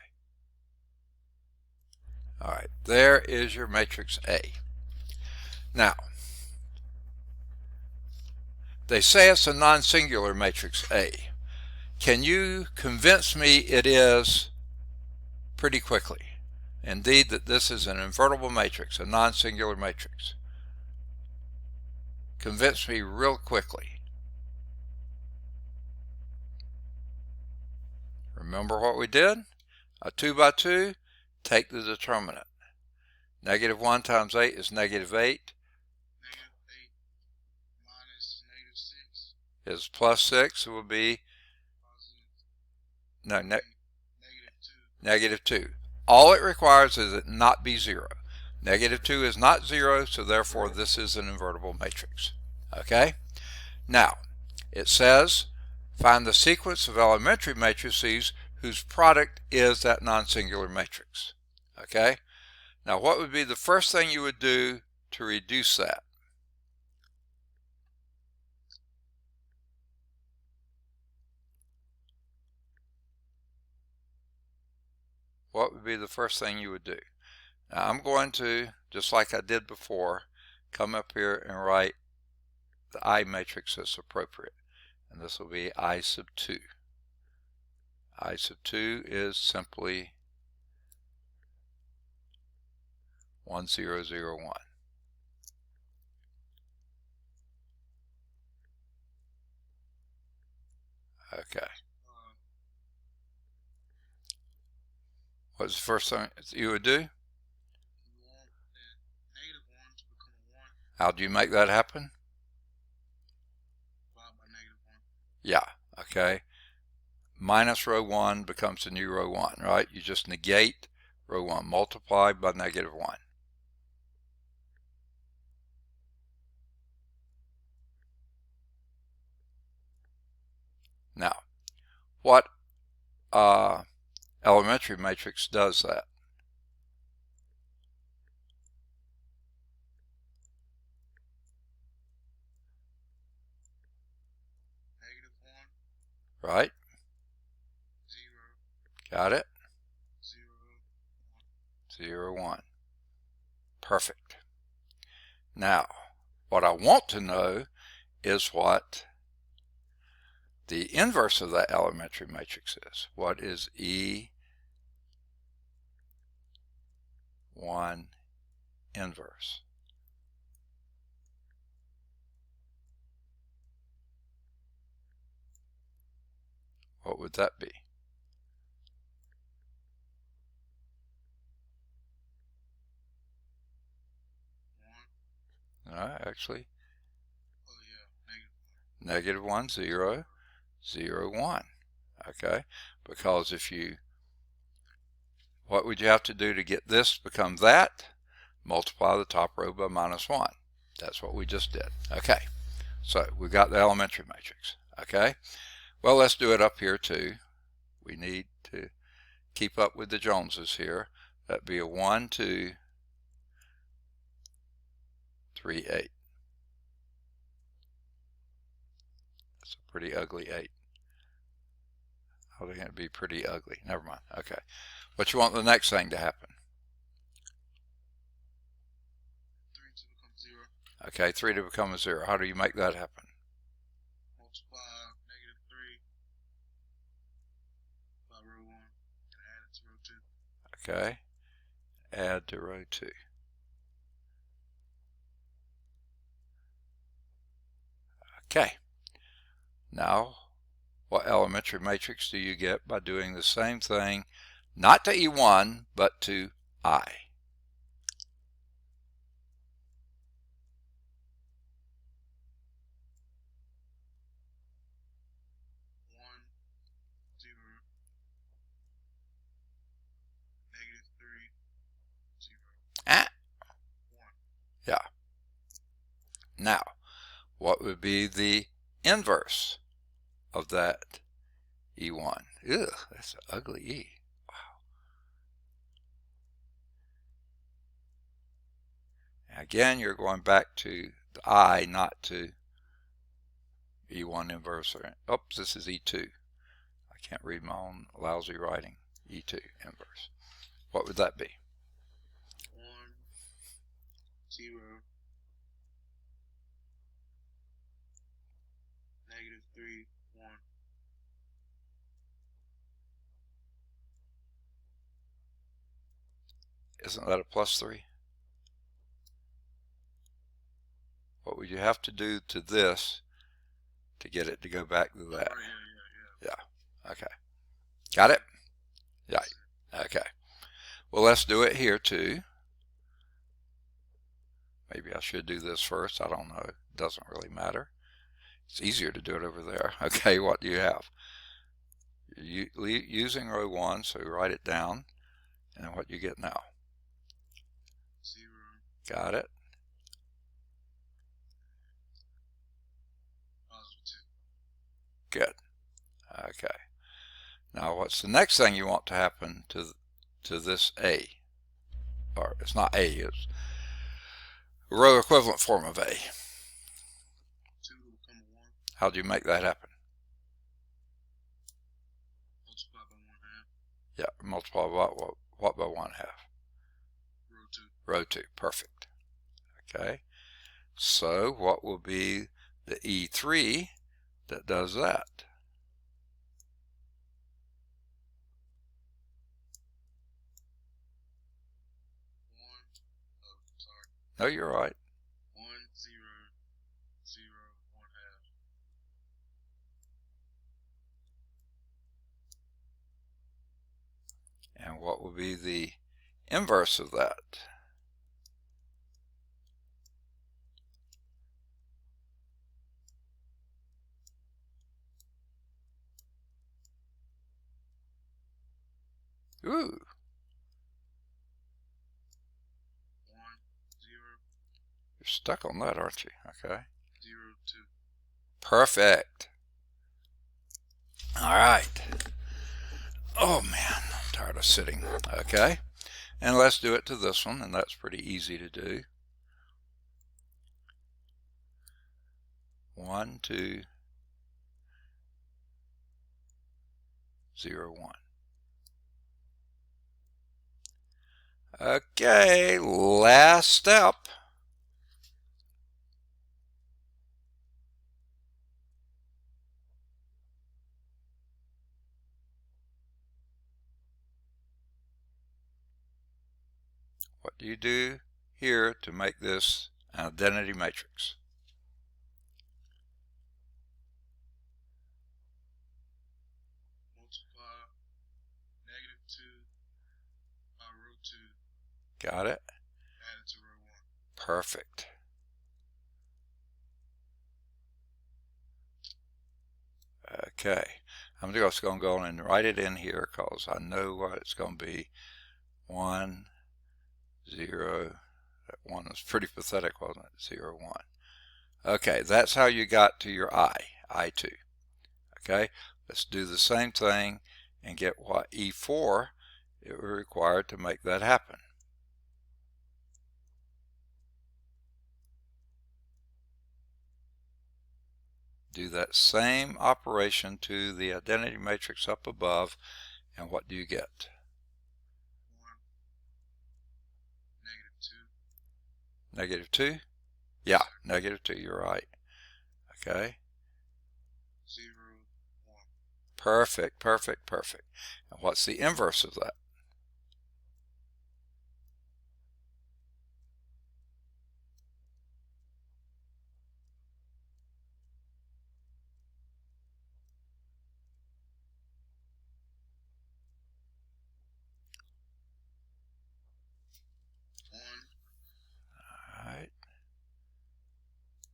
Speaker 1: All right, there is your matrix A. Now, they say it's a non-singular matrix A. Can you convince me it is pretty quickly? Indeed, that this is an invertible matrix, a non-singular matrix. Convince me real quickly. Remember what we did? A 2 by 2 take the determinant. -1 times 8 is -8.
Speaker 3: -8 minus -6
Speaker 1: Is +6. It will be no -2. All it requires is it not be 0. -2 is not 0, so therefore this is an invertible matrix. Okay? Now, it says find the sequence of elementary matrices whose product is that non-singular matrix. Okay? Now, what would be the first thing you would do to reduce that? What would be the first thing you would do? Now, I'm going to, just like I did before, come up here and write the I matrix that's appropriate. And this will be I sub 2. I sub 2 is simply 1, 0, 0, 1. Okay. What's the first thing you would do?
Speaker 3: You want the -1 to become a 1.
Speaker 1: How do you make that happen?
Speaker 3: Divided by -1.
Speaker 1: Yeah, okay. Minus row 1 becomes the new row 1, right? You just negate row 1, multiplied by -1. Now, what elementary matrix does that?
Speaker 3: -1.
Speaker 1: Right?
Speaker 3: 0.
Speaker 1: Got it?
Speaker 3: 0.
Speaker 1: 0, 1. Perfect. Now, what I want to know is what the inverse of that elementary matrix is. What is E1 inverse? What would that be? Actually,
Speaker 3: Oh yeah,
Speaker 1: -1, 0, 0, 1. Okay, because if you, what would you have to do to get this to become that? Multiply the top row by -1. That's what we just did. Okay, so we got the elementary matrix. Okay, well, let's do it up here too. We need to keep up with the Joneses here. That'd be a 1, 2, 3, 8. That's a pretty ugly 8. How are they going to be pretty ugly? Never mind. Okay. What you want the next thing to happen?
Speaker 3: 3 to become 0.
Speaker 1: Okay, 3 to become a 0. How do you make that happen?
Speaker 3: Multiply -3 by row 1 and add it to row 2.
Speaker 1: Okay. Add to row 2. Okay. Now, what elementary matrix do you get by doing the same thing, not to E1, but to I?
Speaker 3: 1, 0, -3, 0.
Speaker 1: Ah,
Speaker 3: 1.
Speaker 1: yeah. Now, what would be the inverse of that E1? Ugh, that's an ugly E. Wow. Again, you're going back to the I, not to E1 inverse. Oops, this is E2. I can't read my own lousy writing. E2 inverse. What would that be?
Speaker 3: 1, 0, -3, 1.
Speaker 1: Isn't that a +3? What would you have to do to this to get it to go back to that?
Speaker 3: Oh, yeah.
Speaker 1: Yeah. Okay. Got it? Yeah. Okay. Well, let's do it here too. Maybe I should do this first. I don't know. It doesn't really matter. It's easier to do it over there. Okay, what do you have? You're using row 1, so write it down. And what you get now?
Speaker 3: 0.
Speaker 1: Got it.
Speaker 3: Positive 2.
Speaker 1: Good. Okay. Now, what's the next thing you want to happen to this A? Or it's not A, it's a row equivalent form of A.
Speaker 3: 2 will become a 1.
Speaker 1: How do you make that happen?
Speaker 3: Multiply by 1/2.
Speaker 1: Yeah, multiply what by 1/2?
Speaker 3: Row 2.
Speaker 1: Row 2. Perfect. Okay. So what will be the E3 that does that?
Speaker 3: 1. Oh, sorry.
Speaker 1: No, you're right.
Speaker 3: 1 0 0 1/2.
Speaker 1: And what will be the inverse of that? Ooh.
Speaker 3: 1 0
Speaker 1: You're stuck on that, aren't you? Okay.
Speaker 3: 0 2.
Speaker 1: Perfect. All right. Oh man, I'm tired of sitting. Okay. And let's do it to this one, and that's pretty easy to do. 1 2 0 1. Okay, last step. What do you do here to make this an identity matrix?
Speaker 3: Multiply -2 by row 2.
Speaker 1: Got it?
Speaker 3: Add it to row 1.
Speaker 1: Perfect. Okay, I'm just going to go on and write it in here because I know what it's going to be. 1 0. That 1 was pretty pathetic, wasn't it? 0 1. Okay, that's how you got to your I2. Okay, let's do the same thing and get what E4 it will require to make that happen. Do that same operation to the identity matrix up above, and what do you get?
Speaker 3: 1 -2.
Speaker 1: -2? Yeah, -2, you're right. Okay.
Speaker 3: 0 1.
Speaker 1: Perfect, perfect, perfect. And what's the inverse of that? All right.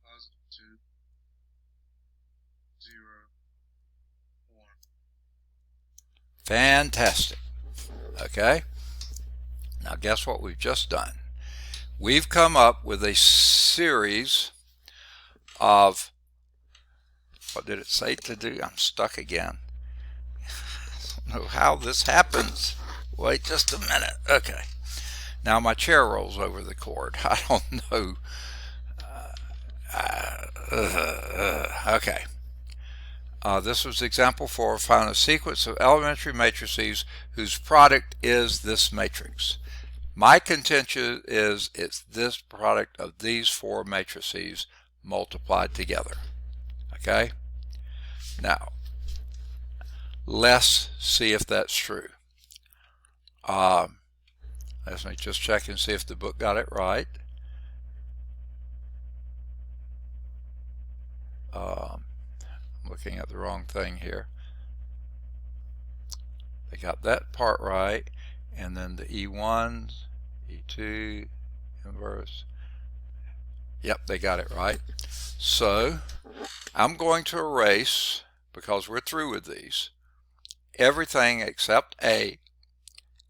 Speaker 3: +2 0 1.
Speaker 1: Fantastic. Okay. Now guess what we've just done? We've come up with a series of, what did it say to do? I'm stuck again. I don't know how this happens. Wait just a minute. Okay. Now my chair rolls over the cord. I don't know. Okay. This was example 4. Find a sequence of elementary matrices whose product is this matrix. My contention is it's this product of these 4 matrices multiplied together. Okay? Now, let's see if that's true. Let me just check and see if the book got it right. I'm looking at the wrong thing here. They got that part right, and then the E1, E2, inverse. Yep, they got it right. So I'm going to erase, because we're through with these, everything except A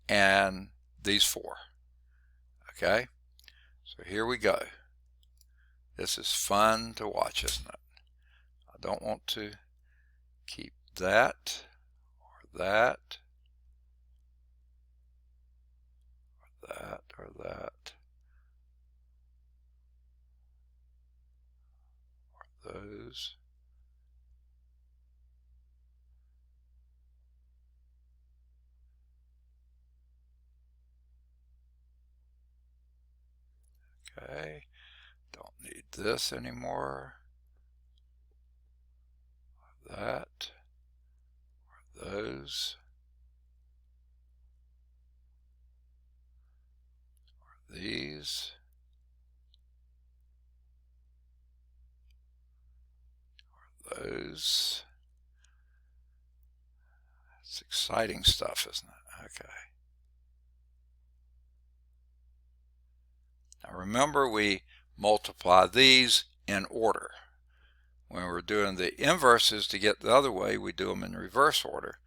Speaker 1: and these four. Okay, so here we go. This is fun to watch, isn't it? I don't want to keep that or that or that or that or those. Okay, don't need this anymore. Or that or those or these. Those. It's exciting stuff, isn't it? Okay. Now remember, we multiply these in order. When we're doing the inverses to get the other way, we do them in reverse order.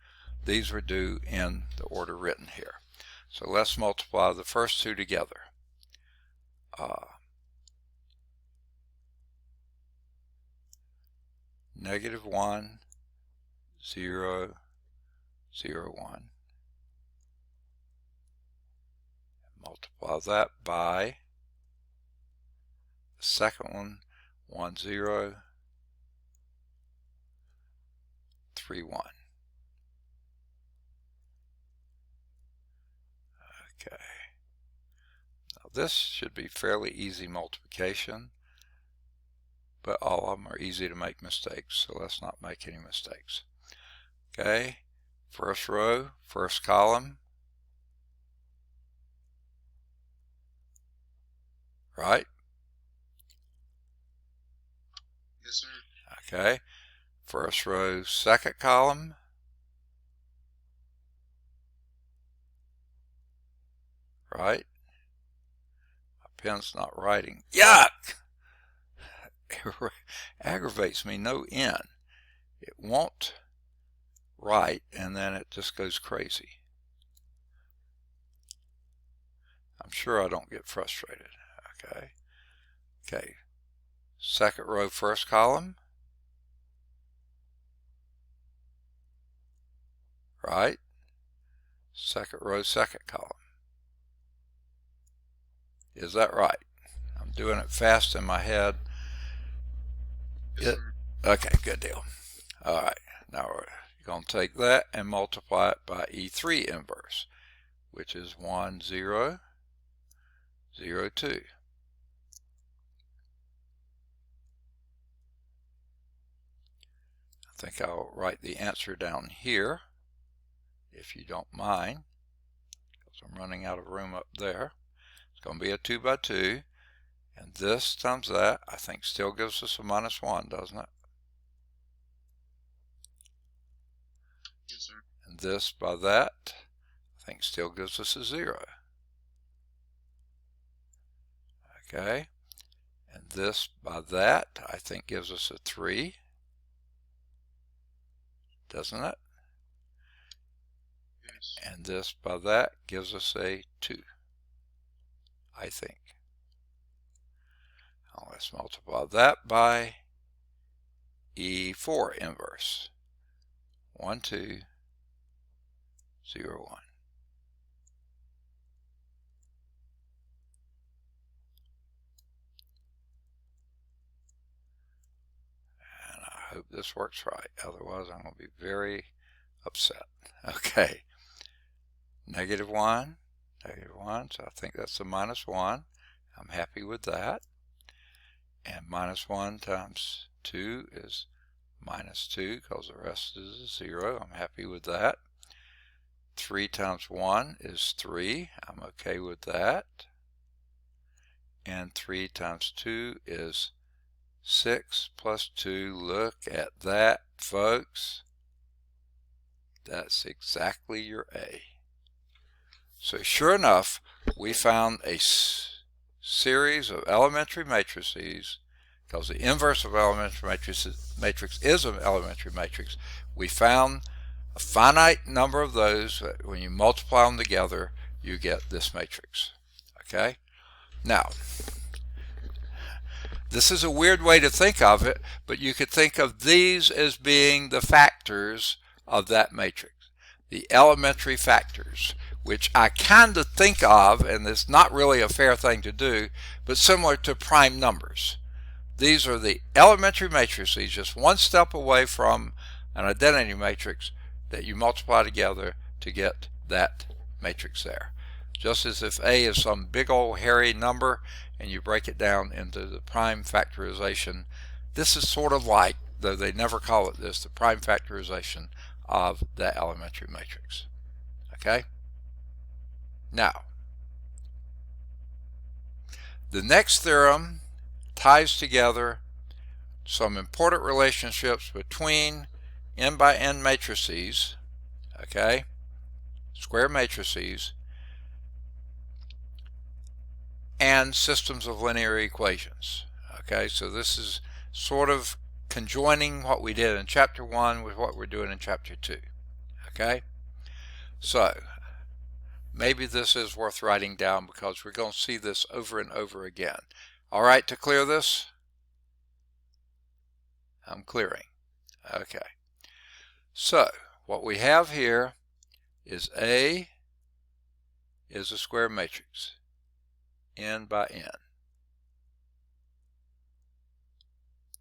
Speaker 1: These we do in the order written here. So let's multiply the first two together. Negative 1, 0, 0, 1. Multiply that by the second one, 1, 0, 3, 1. Okay. Now this should be fairly easy multiplication, but all of them are easy to make mistakes, so let's not make any mistakes. Okay, first row, first column, right?
Speaker 3: Yes, sir.
Speaker 1: Okay, first row, second column, right? My pen's not writing. Yuck! It aggravates me no end. It won't write, and then it just goes crazy. I'm sure I don't get frustrated. Okay. Okay. Second row, first column. Right? Second row, second column. Is that right? I'm doing it fast in my head.
Speaker 3: Yes,
Speaker 1: Okay, good deal. All right. Now we're going to take that and multiply it by E3 inverse, which is 1, 0, 0, 2. I think I'll write the answer down here, if you don't mind, because I'm running out of room up there. It's going to be a 2 by 2, and this times that, I think, still gives us a minus 1, doesn't it?
Speaker 3: Yes, sir.
Speaker 1: And this by that, I think, still gives us a 0. Okay, and this by that, I think, gives us a 3, doesn't it?
Speaker 3: Yes.
Speaker 1: And this by that gives us a 2, I think. Now let's multiply that by E4 inverse. 1, 2, 0, 1. And I hope this works right. Otherwise, I'm going to be very upset. Okay. Negative 1, negative 1. So I think that's a minus 1. I'm happy with that. And minus 1 times 2 is minus 2, because the rest is a 0. I'm happy with that. 3 times 1 is 3. I'm okay with that. And 3 times 2 is 6 plus 2. Look at that, folks. That's exactly your A. So sure enough, we found a series of elementary matrices, because the inverse of elementary matrix is an elementary matrix. We found a finite number of those. When you multiply them together, you get this matrix. Okay? Now, this is a weird way to think of it, but you could think of these as being the factors of that matrix, the elementary factors, which I kind of think of, and it's not really a fair thing to do, but similar to prime numbers. These are the elementary matrices, just one step away from an identity matrix that you multiply together to get that matrix there. Just as if A is some big old hairy number and you break it down into the prime factorization, this is sort of like, though they never call it this, the prime factorization of that elementary matrix. Okay? Now, the next theorem ties together some important relationships between n by n matrices, okay, square matrices, and systems of linear equations. Okay, so this is sort of conjoining what we did in chapter 1 with what we're doing in chapter 2. Okay, so maybe this is worth writing down because we're going to see this over and over again. All right, to clear this? I'm clearing. Okay. So, what we have here is A is a square matrix, n by n.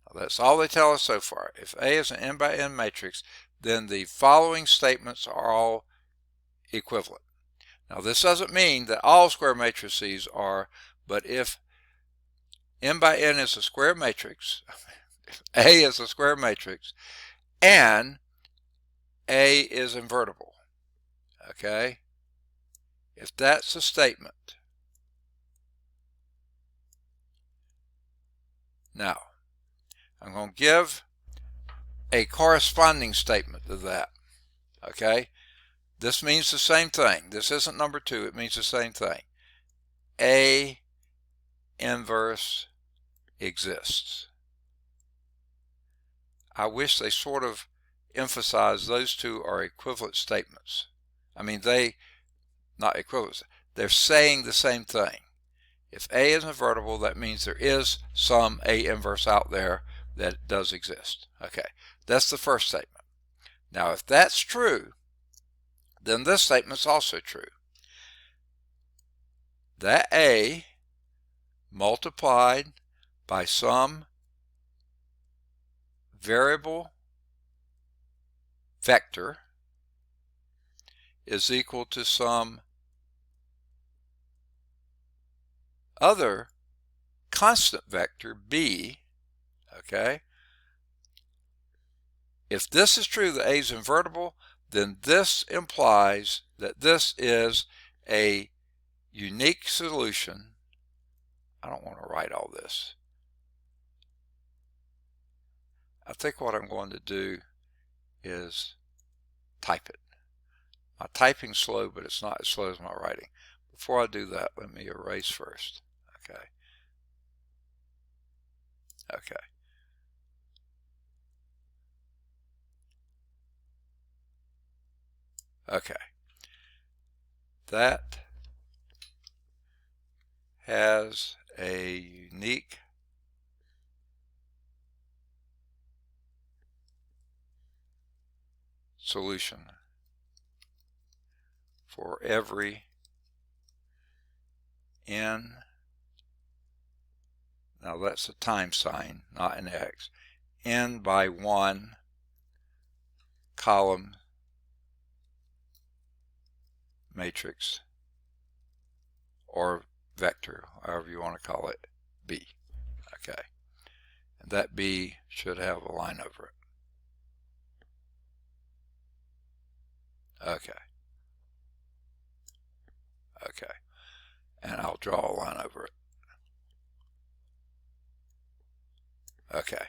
Speaker 1: Now, that's all they tell us so far. If A is an n by n matrix, then the following statements are all equivalent. Now, this doesn't mean that all square matrices are, but if n by n is a square matrix, A is a square matrix, and A is invertible, okay? If that's a statement, now I'm going to give a corresponding statement to that, okay? This means the same thing. This isn't number 2. It means the same thing. A inverse exists. I wish they sort of emphasize those two are equivalent statements. I mean, not equivalent. They're saying the same thing. If A is invertible, that means there is some A inverse out there that does exist. Okay, that's the first statement. Now, if that's true, then this statement's also true. That A multiplied by some variable vector is equal to some other constant vector B, okay? If this is true that A is invertible, then this implies that this is a unique solution. I don't want to write all this. I think what I'm going to do is type it. My typing's slow, but it's not as slow as my writing. Before I do that, let me erase first. Okay. Okay. Okay. That has a unique solution for every n. Now that's a time sign, not an x. N by 1 column matrix or vector, however you want to call it, B. Okay. And that B should have a line over it. Okay. Okay. And I'll draw a line over it. Okay.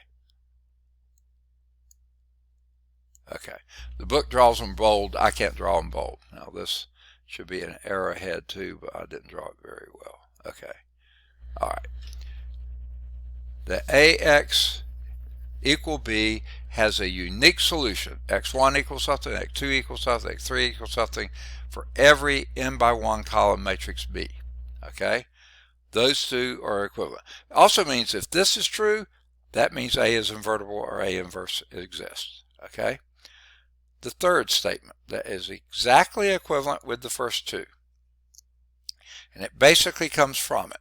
Speaker 1: Okay. The book draws them bold. I can't draw them bold. Now this Should be an arrowhead too, but I didn't draw it very well. Okay. All right. The AX equal B has a unique solution. X1 equals something, X2 equals something, X3 equals something for every n by 1 column matrix B. Okay? Those two are equivalent. It also means if this is true, that means A is invertible or A inverse exists. Okay? The third statement that is exactly equivalent with the first two. And it basically comes from it.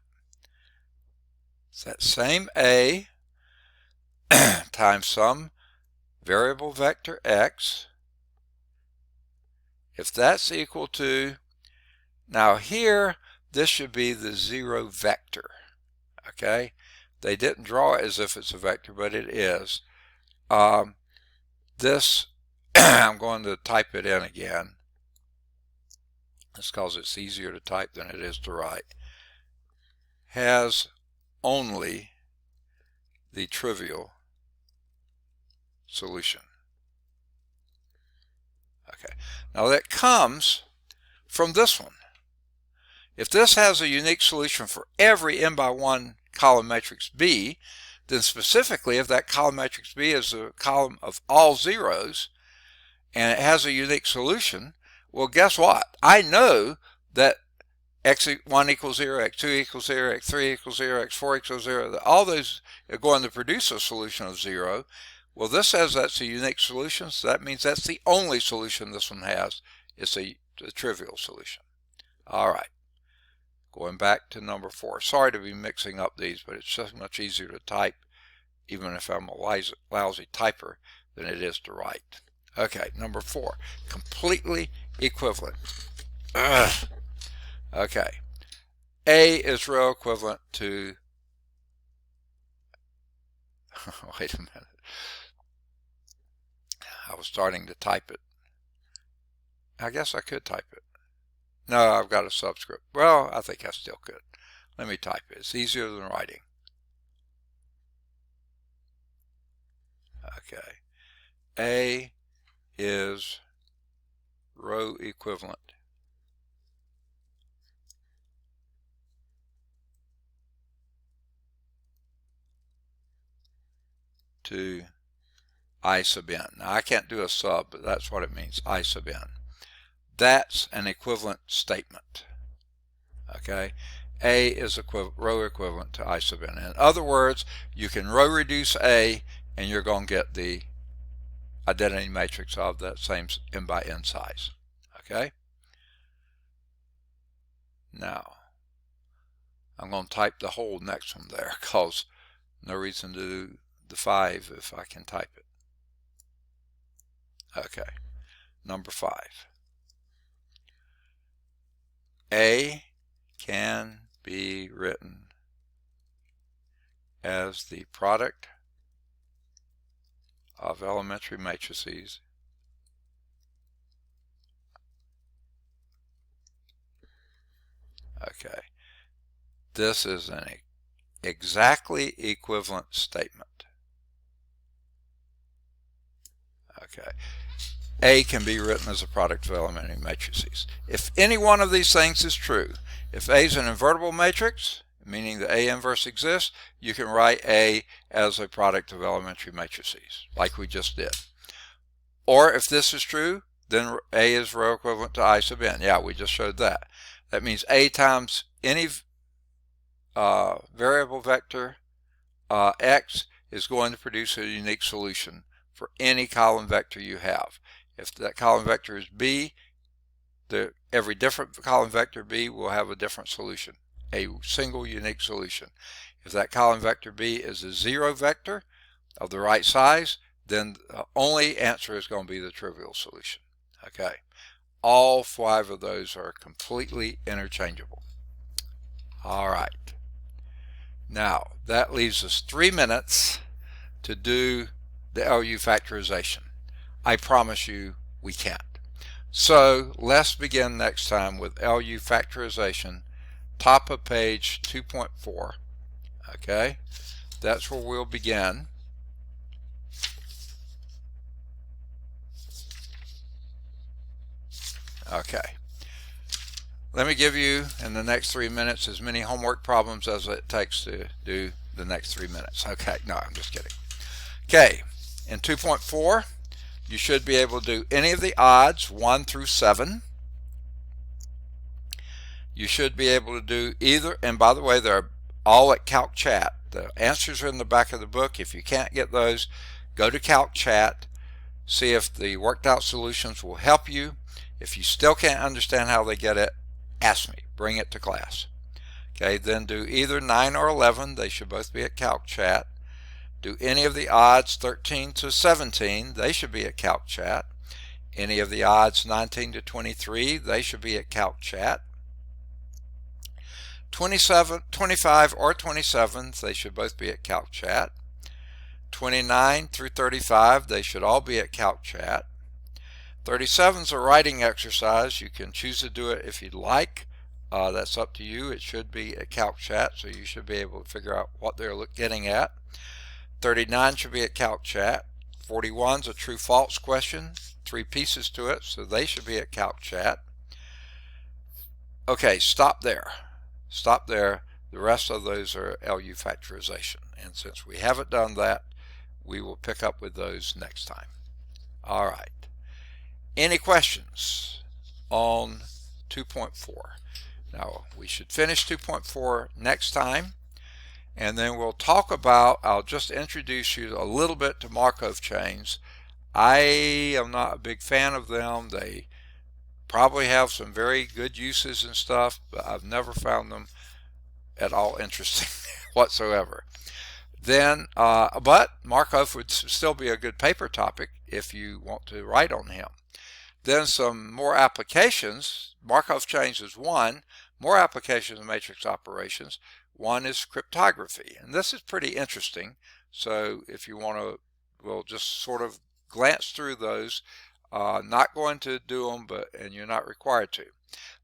Speaker 1: It's that same A times some variable vector X. If that's equal to, now here, this should be the 0 vector. Okay? They didn't draw it as if it's a vector, but it is. This, I'm going to type it in again. That's because it's easier to type than it is to write. Has only the trivial solution. Okay. Now that comes from this one. If this has a unique solution for every n by 1 column matrix B, then specifically if that column matrix B is a column of all zeros and it has a unique solution, well, guess what? I know that x1 equals 0, x2 equals 0, x3 equals 0, x4 equals 0, all those are going to produce a solution of 0. Well, this says that's a unique solution, so that means that's the only solution this one has. It's a trivial solution. All right. Going back to number 4. Sorry to be mixing up these, but it's just much easier to type, even if I'm a lousy typer, than it is to write. Okay, number 4. Completely equivalent. Ugh. Okay. A is row equivalent to... Wait a minute. I was starting to type it. I guess I could type it. No, I've got a subscript. Well, I think I still could. Let me type it. It's easier than writing. Okay. A is row equivalent to I sub n. Now, I can't do a sub, but that's what it means, I sub n. That's an equivalent statement. Okay? A is row equivalent to I sub n. In other words, you can row reduce A, and you're going to get the identity matrix of that same n by n size. Okay? Now, I'm going to type the whole next one there, because no reason to do the 5 if I can type it. Okay, number 5. A can be written as the product of elementary matrices Okay, this is an exactly equivalent statement. Okay, A can be written as a product of elementary matrices. If any one of these things is true, if A is an invertible matrix, meaning the A inverse exists, you can write A as a product of elementary matrices, like we just did. Or if this is true, then A is row equivalent to I sub n. Yeah, we just showed that. That means A times any variable vector x is going to produce a unique solution for any column vector you have. If that column vector is B, every different column vector B will have a different solution, a single unique solution. If that column vector B is a 0 vector of the right size, then the only answer is going to be the trivial solution. Okay, all 5 of those are completely interchangeable. All right, now that leaves us 3 minutes to do the LU factorization. I promise you we can't. So let's begin next time with LU factorization, top of page 2.4. Okay, that's where we'll begin. Okay, Let me give you, in the next 3 minutes, as many homework problems as it takes to do the next 3 minutes. Okay, no, I'm just kidding. Okay, in 2.4, you should be able to do any of the odds 1 through 7. You should be able to do either, and by the way, they're all at Calc Chat. The answers are in the back of the book. If you can't get those, go to Calc Chat, see if the worked out solutions will help you. If you still can't understand how they get it, ask me, bring it to class. Okay, then do either 9 or 11. They should both be at Calc Chat. Do any of the odds 13 to 17. They should be at Calc Chat. Any of the odds 19 to 23. They should be at Calc Chat. 27, 25 or 27, they should both be at Calc Chat. 29 through 35, they should all be at Calc Chat. 37 is a writing exercise. You can choose to do it if you'd like. That's up to you. It should be at Calc Chat, so you should be able to figure out what they're getting at. 39 should be at Calc Chat. 41 is a true-false question. 3 pieces to it, so they should be at Calc Chat. Okay, stop there. Stop there. The rest of those are LU factorization. And since we haven't done that, we will pick up with those next time. All right. Any questions on 2.4? Now, we should finish 2.4 next time, and then we'll talk about, I'll just introduce you a little bit to Markov chains. I am not a big fan of them. They probably have some very good uses and stuff, but I've never found them at all interesting whatsoever. Then, but Markov would still be a good paper topic if you want to write on him. Then some more applications. Markov chains is one. More applications of matrix operations. One is cryptography, and this is pretty interesting. So if you want to, we'll just sort of glance through those. Not going to do them, and you're not required to.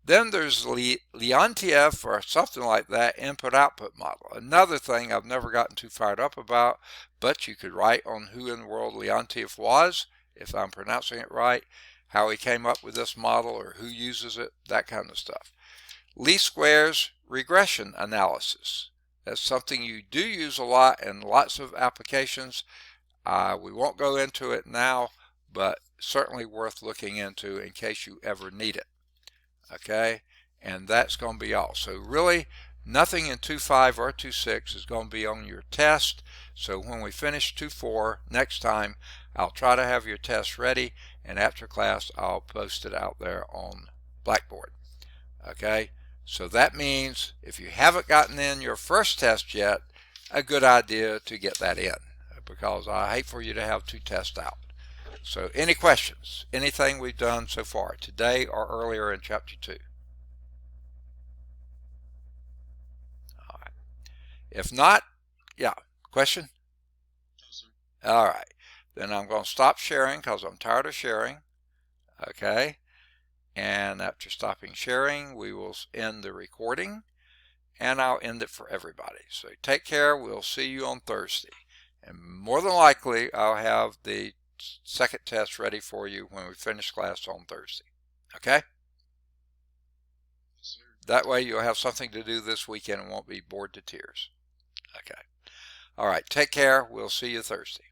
Speaker 1: Then there's Leontief or something like that, input-output model. Another thing I've never gotten too fired up about, but you could write on who in the world Leontief was, if I'm pronouncing it right, how he came up with this model or who uses it, that kind of stuff. Least squares regression analysis. That's something you do use a lot in lots of applications. We won't go into it now, but certainly worth looking into in case you ever need it. Okay, and that's going to be all. So really nothing in 2.5 or 2.6 is going to be on your test. So when we finish 2.4 next time, I'll try to have your test ready, and after class I'll post it out there on Blackboard. Okay, so that means if you haven't gotten in your first test yet, a good idea to get that in, because I hate for you to have 2 tests out. So any questions? Anything we've done so far today or earlier in chapter 2? All right. If not, yeah, question?
Speaker 3: No, sir.
Speaker 1: All right. Then I'm going to stop sharing because I'm tired of sharing. Okay. And after stopping sharing, we will end the recording, and I'll end it for everybody. So take care. We'll see you on Thursday. And more than likely, I'll have the second test ready for you when we finish class on Thursday. Okay?
Speaker 3: Yes, sir.
Speaker 1: That way you'll have something to do this weekend and won't be bored to tears. Okay. All right. Take care. We'll see you Thursday.